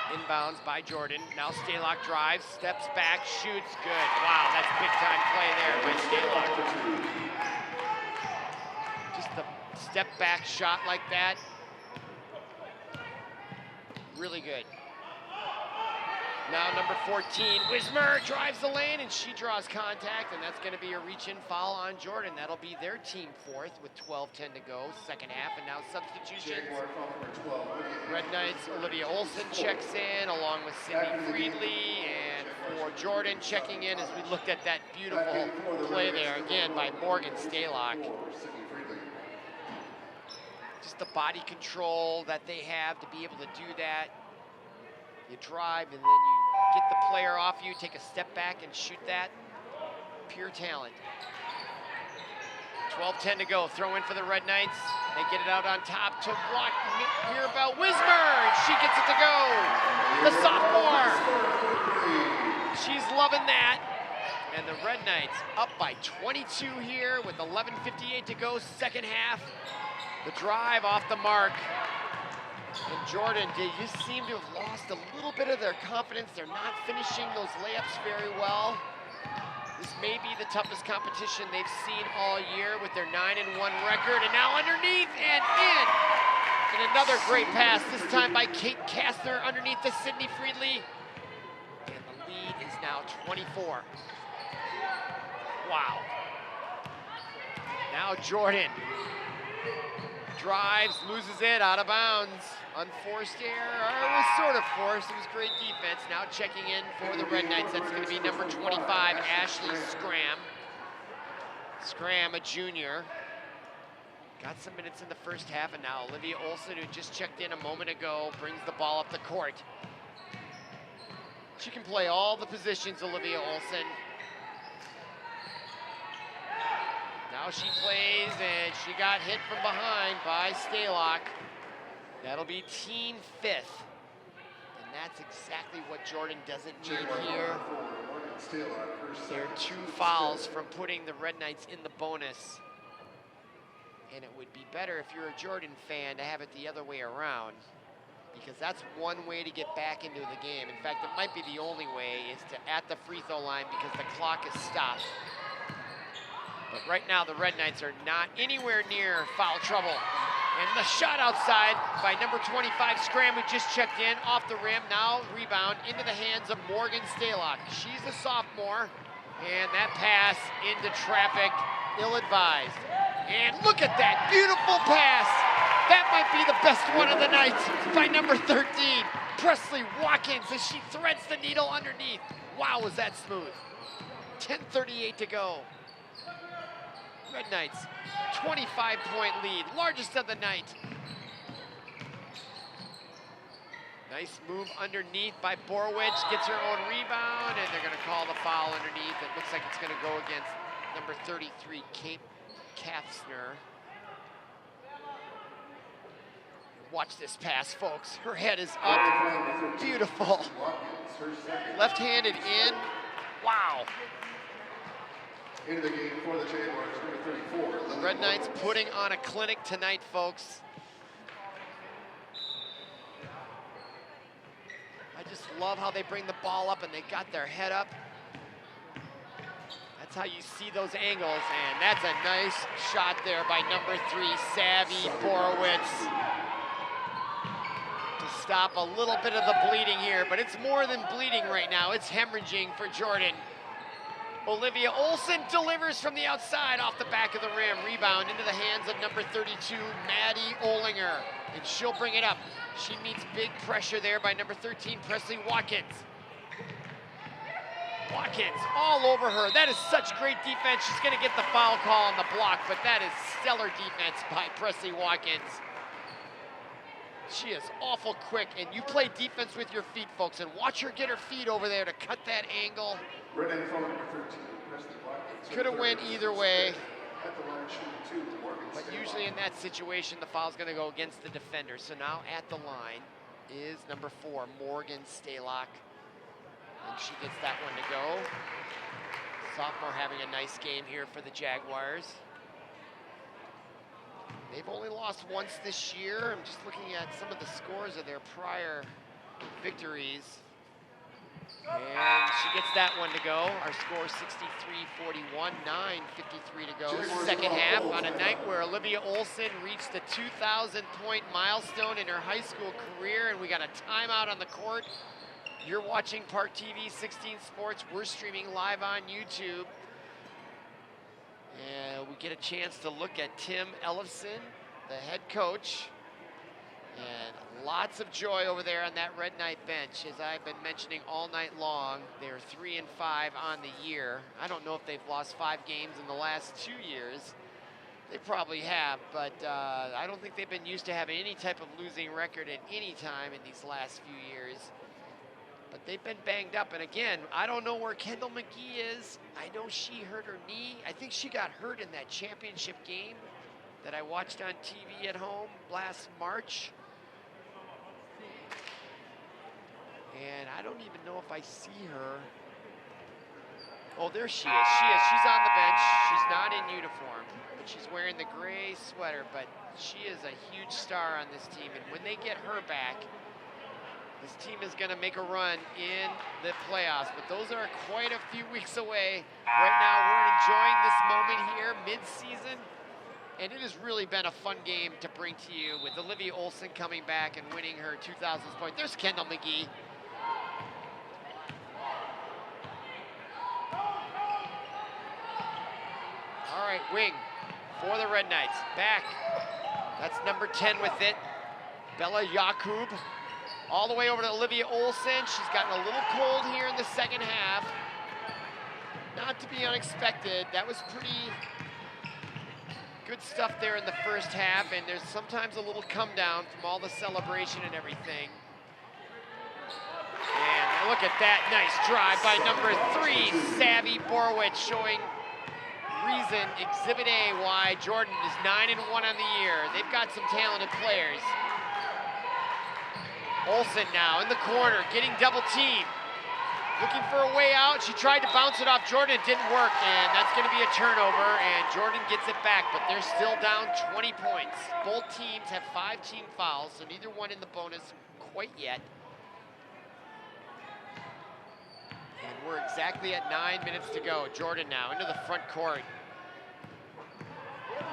Inbounds by Jordan. Now Stalock drives, steps back, shoots, good. Wow, that's big time play there by Stalock. Just a step back shot like that. Really good. Now number 14, Wismer drives the lane and she draws contact, and that's gonna be a reach-in foul on Jordan. That'll be their team fourth with 12:10 to go, second half, and now substitutions. Red Knights, Olivia Olson checks in along with Sydney Friedley, and for Jordan checking in as we looked at that beautiful play there again by Morgan Stalock. Just the body control that they have to be able to do that. You drive and then you get the player off you, take a step back and shoot that. Pure talent. 12:10 to go, throw in for the Red Knights. They get it out on top to block Mirabelle Wismer, and she gets it to go. The sophomore. She's loving that. And the Red Knights up by 22 here with 11:58 to go, second half. The drive off the mark. And Jordan, they just seem to have lost a little bit of their confidence. They're not finishing those layups very well. This may be the toughest competition they've seen all year with their 9-1 record. And now underneath and in. And another great pass, this time by Kate Kastner underneath to Sydney Friedley. And the lead is now 24. Wow. Now Jordan drives, loses it, out of bounds. Unforced error, or it was sort of forced. It was great defense. Now checking in for the Red Knights. That's going to be number 25, Ashley Scram. Scram, a junior. Got some minutes in the first half, and now Olivia Olson, who just checked in a moment ago, brings the ball up the court. She can play all the positions, Olivia Olson. Now she plays, and she got hit from behind by Stalock. That'll be team 5th. And that's exactly what Jordan doesn't need here. There are 2 fouls from putting the Red Knights in the bonus. And it would be better if you're a Jordan fan to have it the other way around, because that's one way to get back into the game. In fact, it might be the only way, is to at the free throw line, because the clock is stopped. But right now, the Red Knights are not anywhere near foul trouble. And the shot outside by number 25, Scram, who just checked in, off the rim. Now rebound into the hands of Morgan Stalock. She's a sophomore, and that pass into traffic, ill-advised. And look at that, beautiful pass. That might be the best one of the night by number 13, Presley Watkins, as she threads the needle underneath. Wow, was that smooth. 10:38 to go. Red Knights, 25-point lead, largest of the night. Nice move underneath by Borowicz, gets her own rebound, and they're gonna call the foul underneath. It looks like it's gonna go against number 33, Kate Kastner. Watch this pass, folks. Her head is up, beautiful. Left-handed in, wow. Into the game for the Jaguars, number 34. The Red Knights putting on a clinic tonight, folks. I just love how they bring the ball up and they got their head up. That's how you see those angles, and that's a nice shot there by number 3, Savvy Borowicz, to stop a little bit of the bleeding here, but it's more than bleeding right now. It's hemorrhaging for Jordan. Olivia Olson delivers from the outside off the back of the rim. Rebound into the hands of number 32, Maddie Olinger. And she'll bring it up. She meets big pressure there by number 13, Presley Watkins. Watkins all over her. That is such great defense. She's gonna get the foul call on the block, but that is stellar defense by Presley Watkins. She is awful quick, and you play defense with your feet, folks, and watch her get her feet over there to cut that angle. Could have went either way, but usually in that situation, the foul's gonna go against the defender. So now at the line is number 4, Morgan Stalock, and she gets that one to go. Sophomore having a nice game here for the Jaguars. They've only lost once this year. I'm just looking at some of the scores of their prior victories. And she gets that one to go. Our score 63-41, 9:53 to go. Second half on a night where Olivia Olson reached the 2,000-point milestone in her high school career, and we got a timeout on the court. You're watching ParkTV 16 Sports. We're streaming live on YouTube. And we get a chance to look at Tim Ellefson, the head coach. And lots of joy over there on that Red Knight bench. As I've been mentioning all night long, they're 3-5 on the year. I don't know if they've lost 5 games in the last 2 years. They probably have, but I don't think they've been used to having any type of losing record at any time in these last few years. But they've been banged up, and again, I don't know where Kendall McGee is. I know she hurt her knee. I think she got hurt in that championship game that I watched on TV at home last March. And I don't even know if I see her. Oh, there she is. She's on the bench. She's not in uniform, but she's wearing the gray sweater. But she is a huge star on this team, and when they get her back, this team is going to make a run in the playoffs, but those are quite a few weeks away. Right now, we're enjoying this moment here, mid-season, and it has really been a fun game to bring to you with Olivia Olson coming back and winning her 2000s point. There's Kendall McGee. All right, wing for the Red Knights. Back. That's number 10 with it. Bella Jakub. All the way over to Olivia Olson. She's gotten a little cold here in the second half. Not to be unexpected. That was pretty good stuff there in the first half, and there's sometimes a little come down from all the celebration and everything. And look at that nice drive by number 3, Savvy Borowitz, showing reason, Exhibit A, why Jordan is 9-1 on the year. They've got some talented players. Olson now in the corner, getting double teamed. Looking for a way out. She tried to bounce it off Jordan. It didn't work, and that's going to be a turnover, and Jordan gets it back, but they're still down 20 points. Both teams have 5 team fouls, so neither one in the bonus quite yet. And we're exactly at 9 minutes to go. Jordan now into the front court.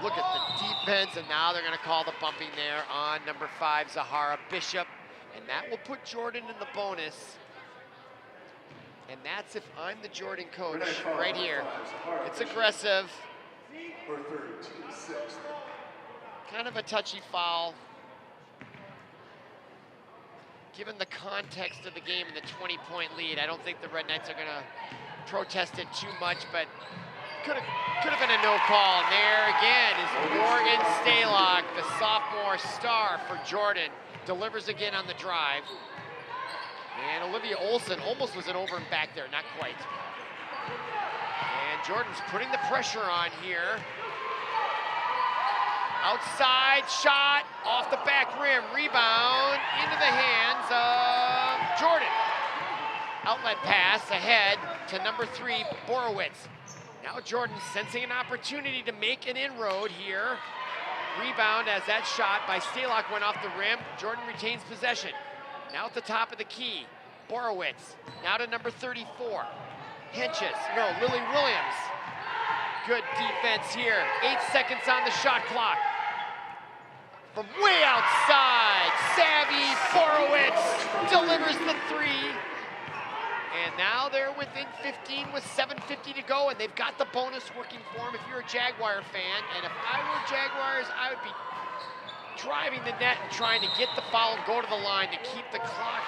Look at the defense, and now they're going to call the bumping there on number 5, Zahara Bishop, and that will put Jordan in the bonus. And that's if I'm the Jordan coach right here. It's aggressive. Kind of a touchy foul. Given the context of the game and the 20-point lead, I don't think the Red Knights are going to protest it too much, but could have been a no call. And there again is Morgan Stalock, the sophomore star for Jordan, delivers again on the drive. And Olivia Olson almost was an over and back there, not quite. And Jordan's putting the pressure on here. Outside shot, off the back rim, rebound into the hands of Jordan. Outlet pass ahead to number 3, Borowitz. Now Jordan sensing an opportunity to make an inroad here. Rebound as that shot by Stalock went off the rim. Jordan retains possession. Now at the top of the key, Borowitz. Now to number 34, Lily Williams. Good defense here. 8 seconds on the shot clock. From way outside, Savvy Borowitz delivers the 3. And now they're within 15 with 7:50 to go, and they've got the bonus working for them if you're a Jaguar fan. And if I were Jaguars, I would be driving the net and trying to get the foul and go to the line to keep the clock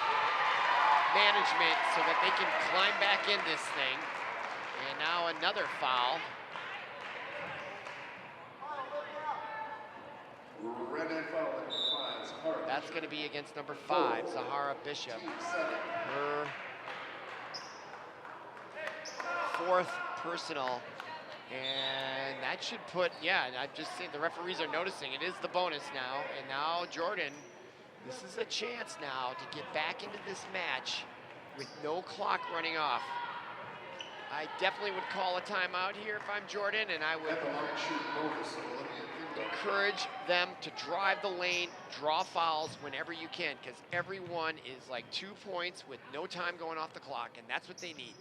management so that they can climb back in this thing. And now another foul. That's going to be against number 5, Zahara Bishop. Her 4th personal. And that should put, I'm just saying the referees are noticing it is the bonus now. And now Jordan, this is a chance now to get back into this match with no clock running off. I definitely would call a timeout here if I'm Jordan, and I would encourage them to drive the lane, draw fouls whenever you can, because everyone is like 2 points with no time going off the clock, and that's what they need.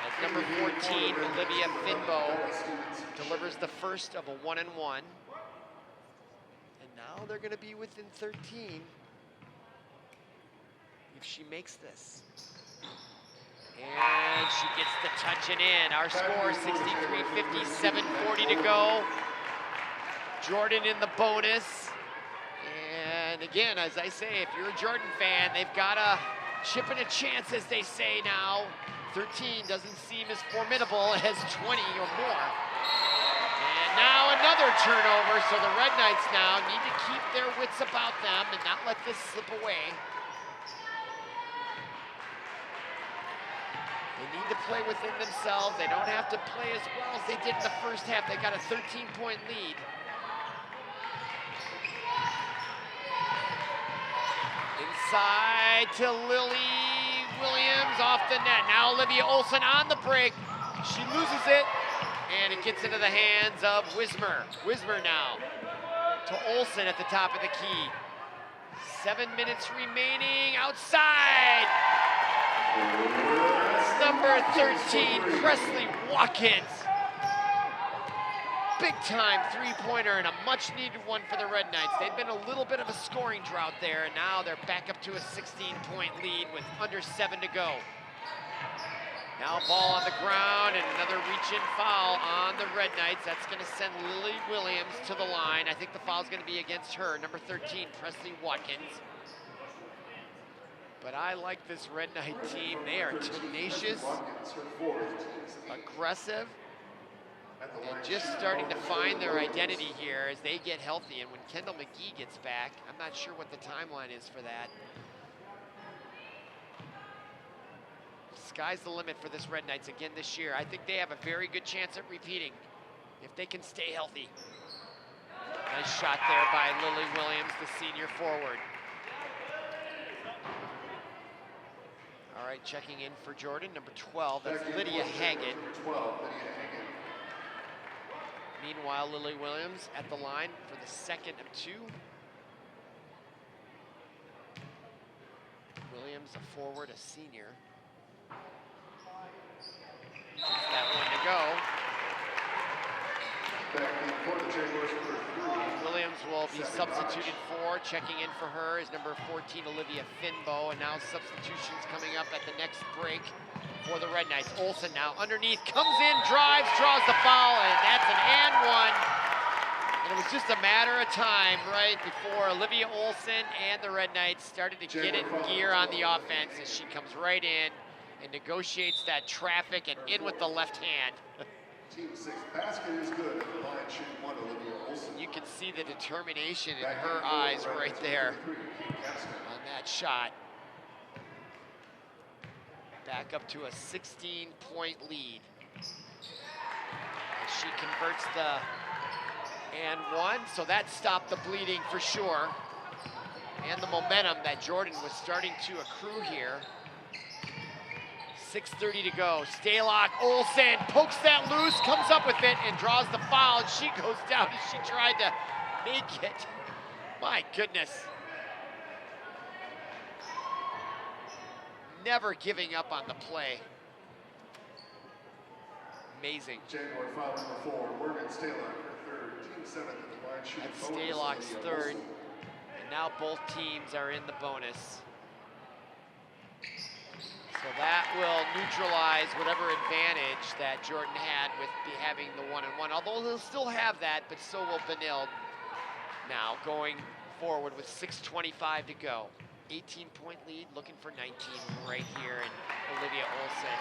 As number 14, Olivia Finbo delivers the first of a 1-and-1. And now they're going to be within 13 if she makes this. And she gets the touch and in. Our score, 63-50, 7:40 to go. Jordan in the bonus. And again, as I say, if you're a Jordan fan, they've got a chip and a chance, as they say now. 13 doesn't seem as formidable as 20 or more. And now another turnover, so the Red Knights now need to keep their wits about them and not let this slip away. They need to play within themselves. They don't have to play as well as they did in the first half. They got a 13-point lead. Inside to Lily Williams off the net. Now Olivia Olson on the break. She loses it, and it gets into the hands of Wismer. Wismer now to Olson at the top of the key. 7 minutes remaining, outside. Number 13, Presley Watkins. Big time three-pointer and a much-needed one for the Red Knights. They'd been a little bit of a scoring drought there, and now they're back up to a 16-point lead with under 7 to go. Now ball on the ground and another reach-in foul on the Red Knights. That's gonna send Lily Williams to the line. I think the foul's gonna be against her, number 13, Presley Watkins. But I like this Red Knight team. They are tenacious, aggressive, and just starting to find their identity here as they get healthy. And when Kendall McGee gets back, I'm not sure what the timeline is for that. Sky's the limit for this Red Knights again this year. I think they have a very good chance at repeating if they can stay healthy. Nice shot there by Lily Williams, the senior forward. All right, checking in for Jordan, number 12, that's Lydia Haggett. Meanwhile, Lily Williams at the line for the second of 2. Williams, a forward, a senior. Gets that one to go. Williams will be substituted for. Checking in for her is number 14, Olivia Finbow, and now substitutions coming up at the next break for the Red Knights. Olson now underneath, comes in, drives, draws the foul, and that's an and one. And it was just a matter of time right before Olivia Olson and the Red Knights started to get it in gear on the offense as she comes right in and negotiates that traffic and in with the left hand. Team 6 basket is good. The line shooting 1, Olivia Olson. You can see the determination in her eyes right there on that shot. Back up to a 16-point lead. As she converts the and one, so that stopped the bleeding for sure. And the momentum that Jordan was starting to accrue here. 6:30 to go. Staylock, Olson pokes that loose, comes up with it, and draws the foul. And she goes down as she tried to make it. My goodness. Never giving up on the play. Amazing. January foul number 4, Morgan Staylock, her 3rd, team 7th at the line shooting. That's Staylock's 3rd. And now both teams are in the bonus. So that will neutralize whatever advantage that Jordan had with having the 1-and-1. Although they'll still have that, but so will Benilde. Now going forward with 6:25 to go. 18-point lead, looking for 19 right here, and Olivia Olson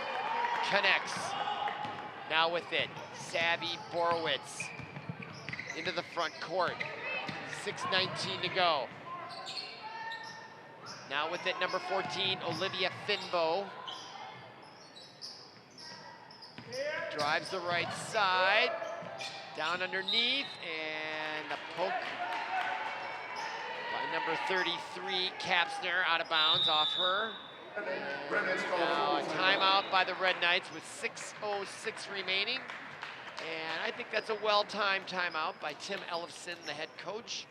connects. Now with it, Savvy Borowitz into the front court. 6:19 to go. Now with it, number 14, Olivia Finbow. Drives the right side, down underneath, and a poke by number 33, Kapsner, out of bounds off her. Now a timeout by the Red Knights with 6:06 remaining. And I think that's a well-timed timeout by Tim Ellefson, the head coach.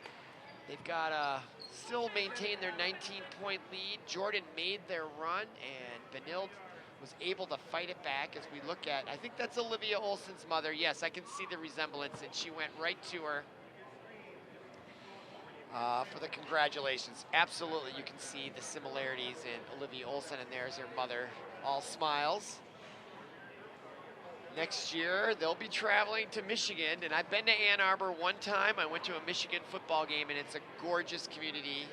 They've got to still maintain their 19-point lead. Jordan made their run, and Benilde was able to fight it back as we look at, I think that's Olivia Olson's mother. Yes, I can see the resemblance, and she went right to her for the congratulations. Absolutely, you can see the similarities in Olivia Olson, and there's her mother, all smiles. Next year, they'll be traveling to Michigan, and I've been to Ann Arbor one time. I went to a Michigan football game, and it's a gorgeous community,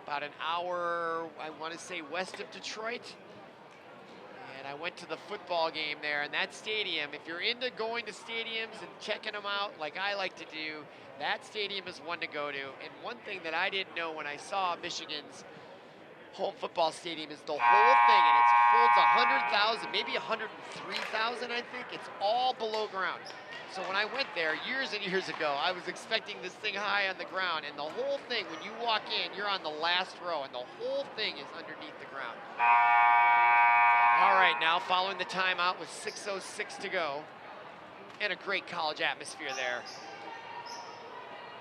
about an hour, I want to say, west of Detroit. And I went to the football game there, and that stadium, if you're into going to stadiums and checking them out like I like to do, that stadium is one to go to. And one thing that I didn't know when I saw Michigan's home football stadium is the whole thing, and it holds 100,000, maybe 103,000, I think. It's all below ground. So when I went there years and years ago, I was expecting this thing high on the ground, and the whole thing, when you walk in, you're on the last row, and the whole thing is underneath the ground. All right, now following the timeout with 6:06 to go, and a great college atmosphere there.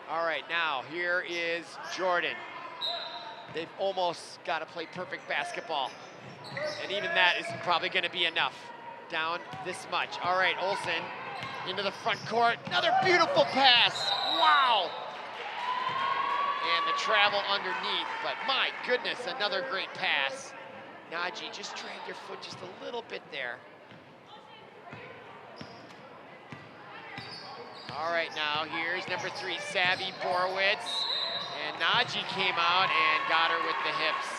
All right, now here is Jordan. They've almost got to play perfect basketball. And even that isn't probably going to be enough. Down this much. All right, Olson into the front court. Another beautiful pass. Wow. And the travel underneath, but my goodness, another great pass. Naji, just drag your foot just a little bit there. All right, now here's number 3, Savvy Borowitz. And Naji came out and got her with the hips.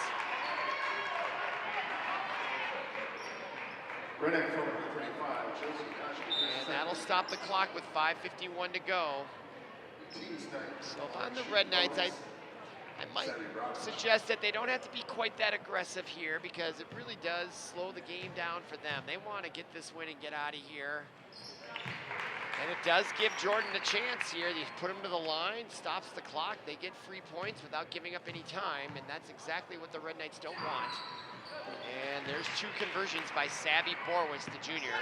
And that'll stop the clock with 5:51 to go. So on the Red Knights, I might suggest that they don't have to be quite that aggressive here because it really does slow the game down for them. They want to get this win and get out of here. And it does give Jordan a chance here. You put him to the line, stops the clock, they get free points without giving up any time, and that's exactly what the Red Knights don't want. And there's 2 conversions by Savvy Borowitz, the junior.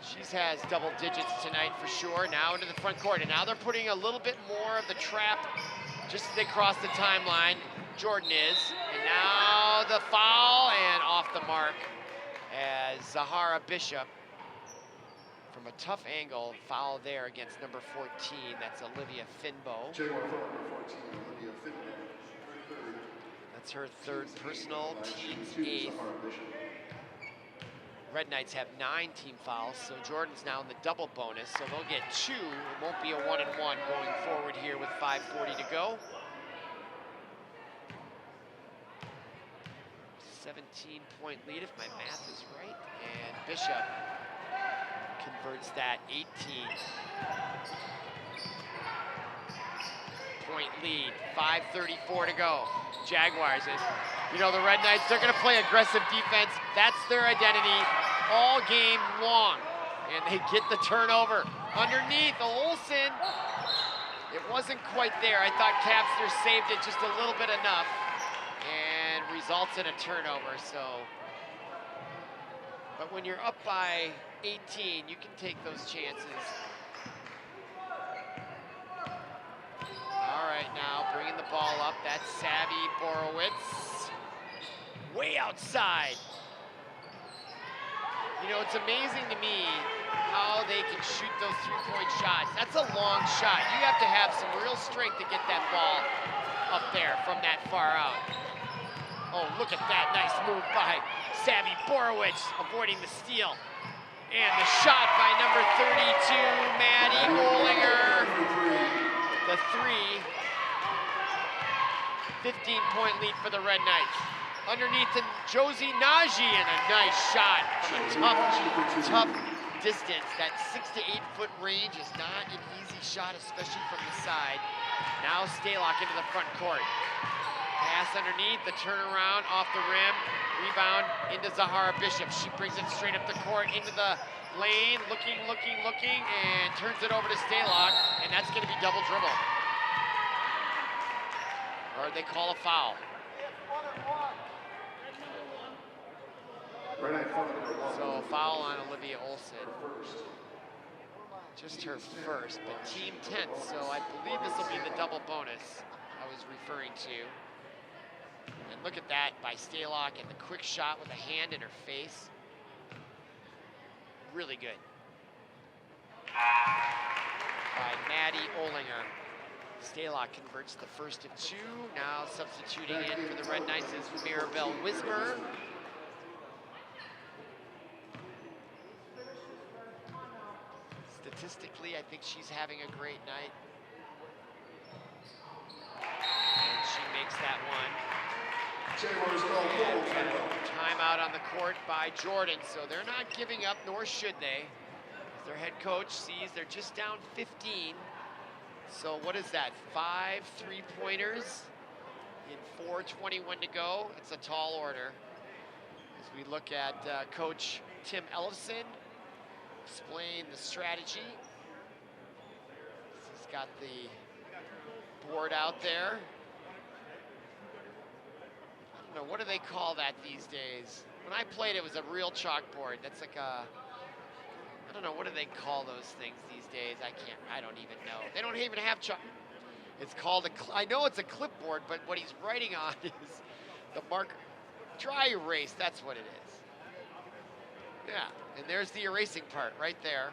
She has double digits tonight for sure. Now into the front court, and now they're putting a little bit more of the trap just as they cross the timeline. Jordan is, and now the foul, and off the mark as Zahara Bishop, from a tough angle, foul there against number 14. That's Olivia Finbo. That's her 3rd personal, team's 8th. Red Knights have 9 team fouls, so Jordan's now in the double bonus, so they'll get 2. It won't be a 1-and-1 going forward here with 5:40 to go. 17-point lead, if my math is right, and Bishop converts that 18-point lead. 5:34 to go. Jaguars, you know, the Red Knights, they're going to play aggressive defense. That's their identity all game long. And they get the turnover. Underneath, Olson. It wasn't quite there. I thought Capster saved it just a little bit enough. And results in a turnover, so. But when you're up by 18, you can take those chances. All right, now bringing the ball up. That's Savvy Borowitz. Way outside. You know, it's amazing to me how they can shoot those 3-point shots. That's a long shot. You have to have some real strength to get that ball up there from that far out. Oh, look at that nice move by Savvy Borowitz, avoiding the steal. And the shot by number 32, Maddie Olinger. The 3. 15-point lead for the Red Knights. Underneath to Josie Naji, and a nice shot. Tough distance. That 6 to 8 foot range is not an easy shot, especially from the side. Now Stalock into the front court. Pass underneath, the turnaround off the rim. Rebound into Zahara Bishop. She brings it straight up the court into the lane, looking, and turns it over to Stalock, and that's going to be double dribble. Or they call a foul. So foul on Olivia Olson. Just her first, but team 10th, so I believe this will be the double bonus I was referring to. And look at that by Stalock, and the quick shot with a hand in her face. Really good. By Maddie Olinger. Stalock converts the first of 2. Now substituting in for the Red Knights is Maribel Wismer. Statistically, I think she's having a great night. And she makes that one. And timeout on the court by Jordan, so they're not giving up, nor should they. Their head coach sees they're just down 15. So what is that, 5 3-pointers in 4:21 to go? It's a tall order. As we look at Coach Tim Ellison explain the strategy. He's got the board out there. I don't know, what do they call that these days? When I played, it was a real chalkboard. That's like a, I don't know, what do they call those things these days? I don't even know. They don't even have chalk. It's called I know it's a clipboard, but what he's writing on is the marker. Dry erase, that's what it is. Yeah, and there's the erasing part right there.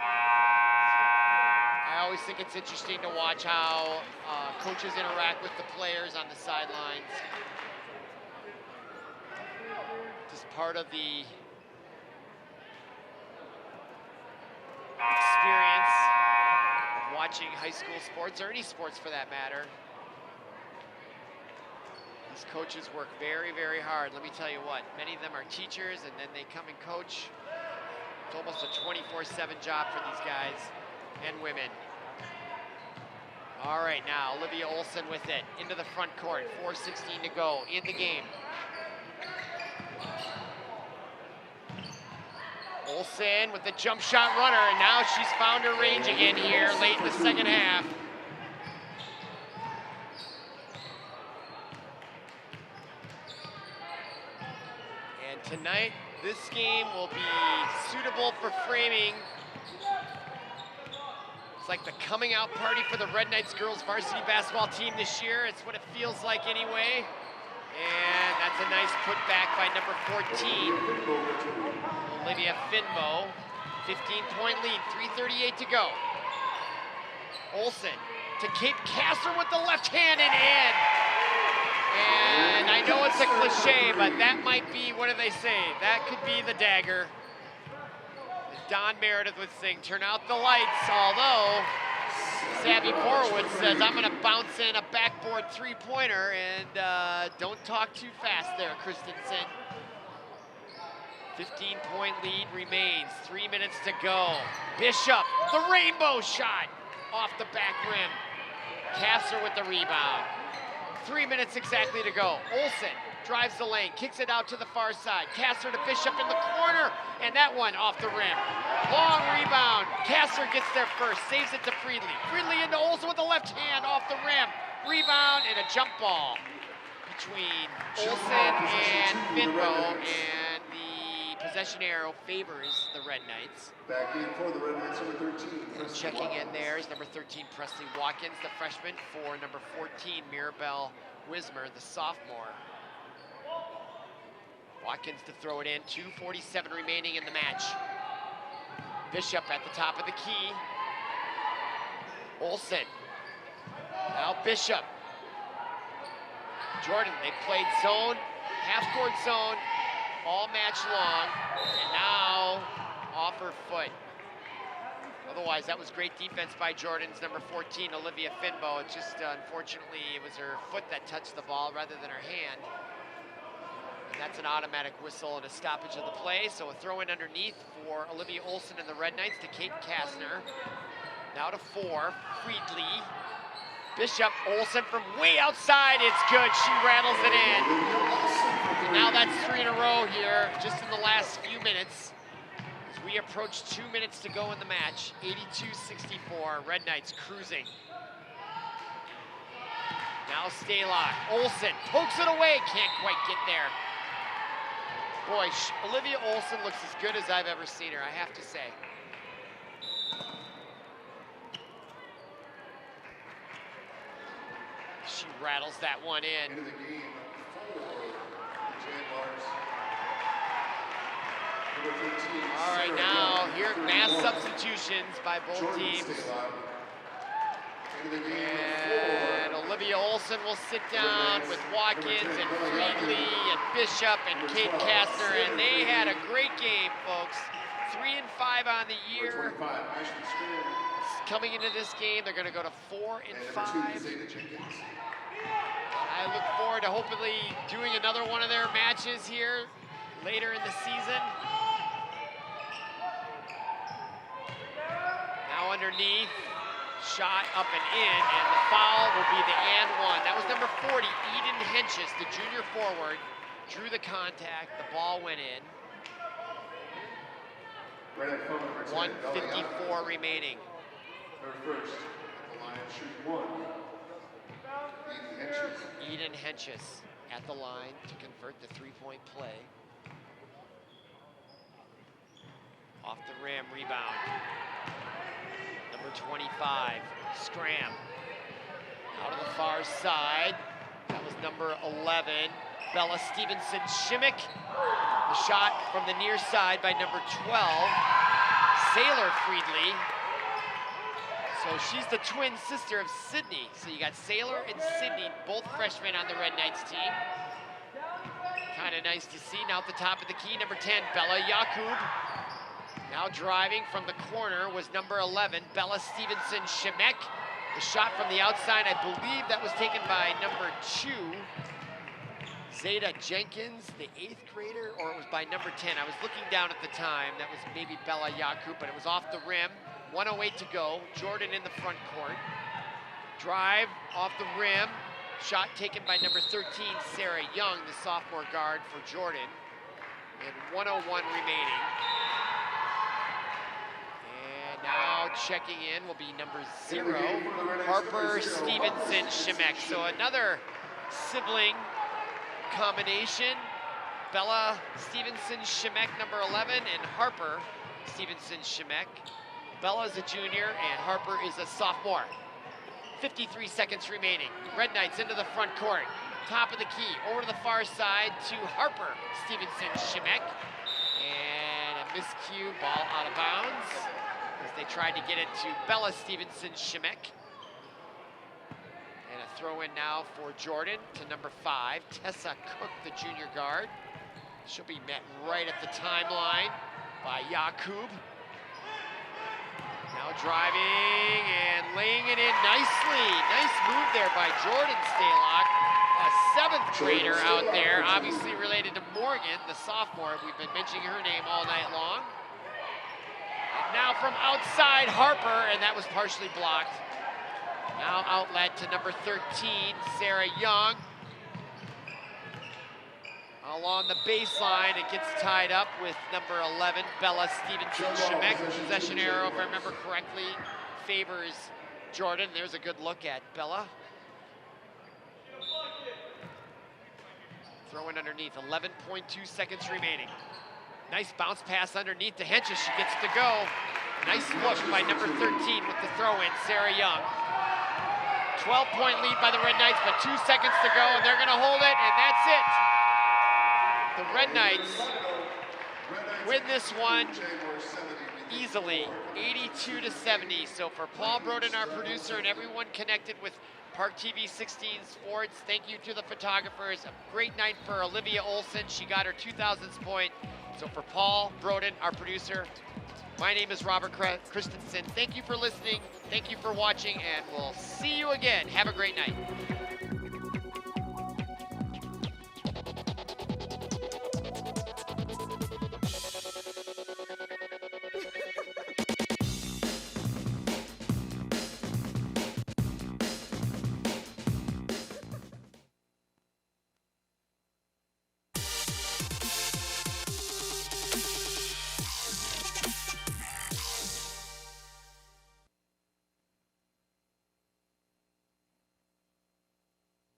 I always think it's interesting to watch how coaches interact with the players on the sidelines. Just part of the experience of watching high school sports, or any sports for that matter. These coaches work very, very hard. Let me tell you what, many of them are teachers, and then they come and coach. It's almost a 24/7 job for these guys and women. All right, now Olivia Olson with it into the front court. 4:16 to go in the game. Olson with the jump shot runner, and now she's found her range again here late in the second half. And tonight, this game will be suitable for framing. It's like the coming out party for the Red Knights girls varsity basketball team this year. It's what it feels like anyway. And that's a nice putback by number 14, Olivia Finbo. 15-point lead, 3:38 to go. Olson to Kate Kasser with the left hand and in. And I know it's a cliche, but that might be, what do they say? That could be the dagger. Don Meredith would sing, turn out the lights, although Savvy Borowitz says, I'm gonna bounce in a backboard three-pointer, and don't talk too fast there, Christensen. 15-point lead remains, 3 minutes to go. Bishop, the rainbow shot off the back rim. Kasser with the rebound. 3 minutes exactly to go. Olson drives the lane, kicks it out to the far side. Kasser to Bishop in the corner, and that one off the rim. Long rebound. Kasser gets there first, saves it to Friedli. Friedli into Olson with the left hand off the rim. Rebound and a jump ball between Olson and Finbo, and the possession arrow favors the Red Knights. Back in for the Red Knights, number 13. And checking in there is number 13, Presley Watkins, the freshman, for number 14, Mirabelle Wismer, the sophomore. Watkins to throw it in, 2:47 remaining in the match. Bishop at the top of the key. Olson. Now Bishop. Jordan, they played zone, half-court zone, all match long, and now off her foot. Otherwise, that was great defense by Jordan's number 14, Olivia Finbo. It just, unfortunately, it was her foot that touched the ball rather than her hand. And that's an automatic whistle and a stoppage of the play. So a throw in underneath for Olivia Olson and the Red Knights to Kate Kasner. Now to 4, Friedli. Bishop, Olson from way outside, it's good, she rattles it in. And now that's 3 in a row here, just in the last few minutes. As we approach 2 minutes to go in the match, 82-64, Red Knights cruising. Now Staylock, Olson pokes it away, can't quite get there. Boy, Olivia Olson looks as good as I've ever seen her, I have to say. She rattles that one in. Into the game for Jan Mars. Number 13. All right, now here mass substitutions by both Jordan teams. Benilde-St. Into the game And Olivia Olson will sit down with Watkins and Friedli and Bishop and Kate Kasner, and they had a great game, folks. 3 and 5 on the year. 25, Ashley Stern. Coming into this game, they're going to go to 4 and And 5. number 2, Zeta Jenkins. I look forward to hopefully doing another one of their matches here later in the season. Now underneath, shot up and in, and the foul will be the and one. That was number 40, Eden Henches, the junior forward, drew the contact, the ball went in. Right at phone number 10, 1:54 remaining. Her first. The Lions shoot 1. Eden Henches. Eden Henches at the line to convert the three-point play. Off the rim, rebound. Number 25, Scram. Out of the far side. That was number 11, Bella Stevenson-Shimmick. The shot from the near side by number 12, Sailor Friedley. So she's the twin sister of Sydney. So you got Sailor and Sydney, both freshmen on the Red Knights team. Kind of nice to see. Now at the top of the key, number 10, Bella Yakub. Now driving from the corner was number 11, Bella Stevenson-Shimmick. The shot from the outside, I believe that was taken by number 2, Zeta Jenkins, the 8th grader, or it was by number 10. I was looking down at the time. That was maybe Bella Yakub, but it was off the rim. 1:08 to go. Jordan in the front court. Drive off the rim. Shot taken by number 13, Sarah Young, the sophomore guard for Jordan. And 1:01 remaining. And now checking in will be number 0, Harper Stevenson-Shimmick. So another sibling combination. Bella Stevenson-Shimmick, number 11, and Harper Stevenson-Shimmick. Bella is a junior and Harper is a sophomore. 53 seconds remaining. Red Knights into the front court. Top of the key, over to the far side to Harper Stevenson-Shimmick. And a miscue, ball out of bounds as they tried to get it to Bella Stevenson-Shimmick. And a throw in now for Jordan to number 5, Tessa Cook, the junior guard. She'll be met right at the timeline by Yakub. Now driving and laying it in nicely. Nice move there by Jordan Staylock, a 7th grader out there, obviously related to Morgan, the sophomore. We've been mentioning her name all night long. And now from outside Harper, and that was partially blocked. Now outlet to number 13, Sarah Young. Along the baseline, it gets tied up with number 11, Bella Stevenson-Shimmick. Possession arrow, if I remember correctly, favors Jordan. There's a good look at Bella. Throw in underneath, 11.2 seconds remaining. Nice bounce pass underneath to Henches, she gets to go. Nice look by number 13 with the throw in, Sarah Young. 12-point lead by the Red Knights, but 2 seconds to go, and they're gonna hold it, and that's it. The Red Knights win this one easily, 82-70. So for Paul Broden, our producer, and everyone connected with ParkTV 16 Sports, thank you to the photographers. A great night for Olivia Olson. She got her 2000s point. So for Paul Broden, our producer, my name is Robert Christensen. Thank you for listening. Thank you for watching, and we'll see you again. Have a great night.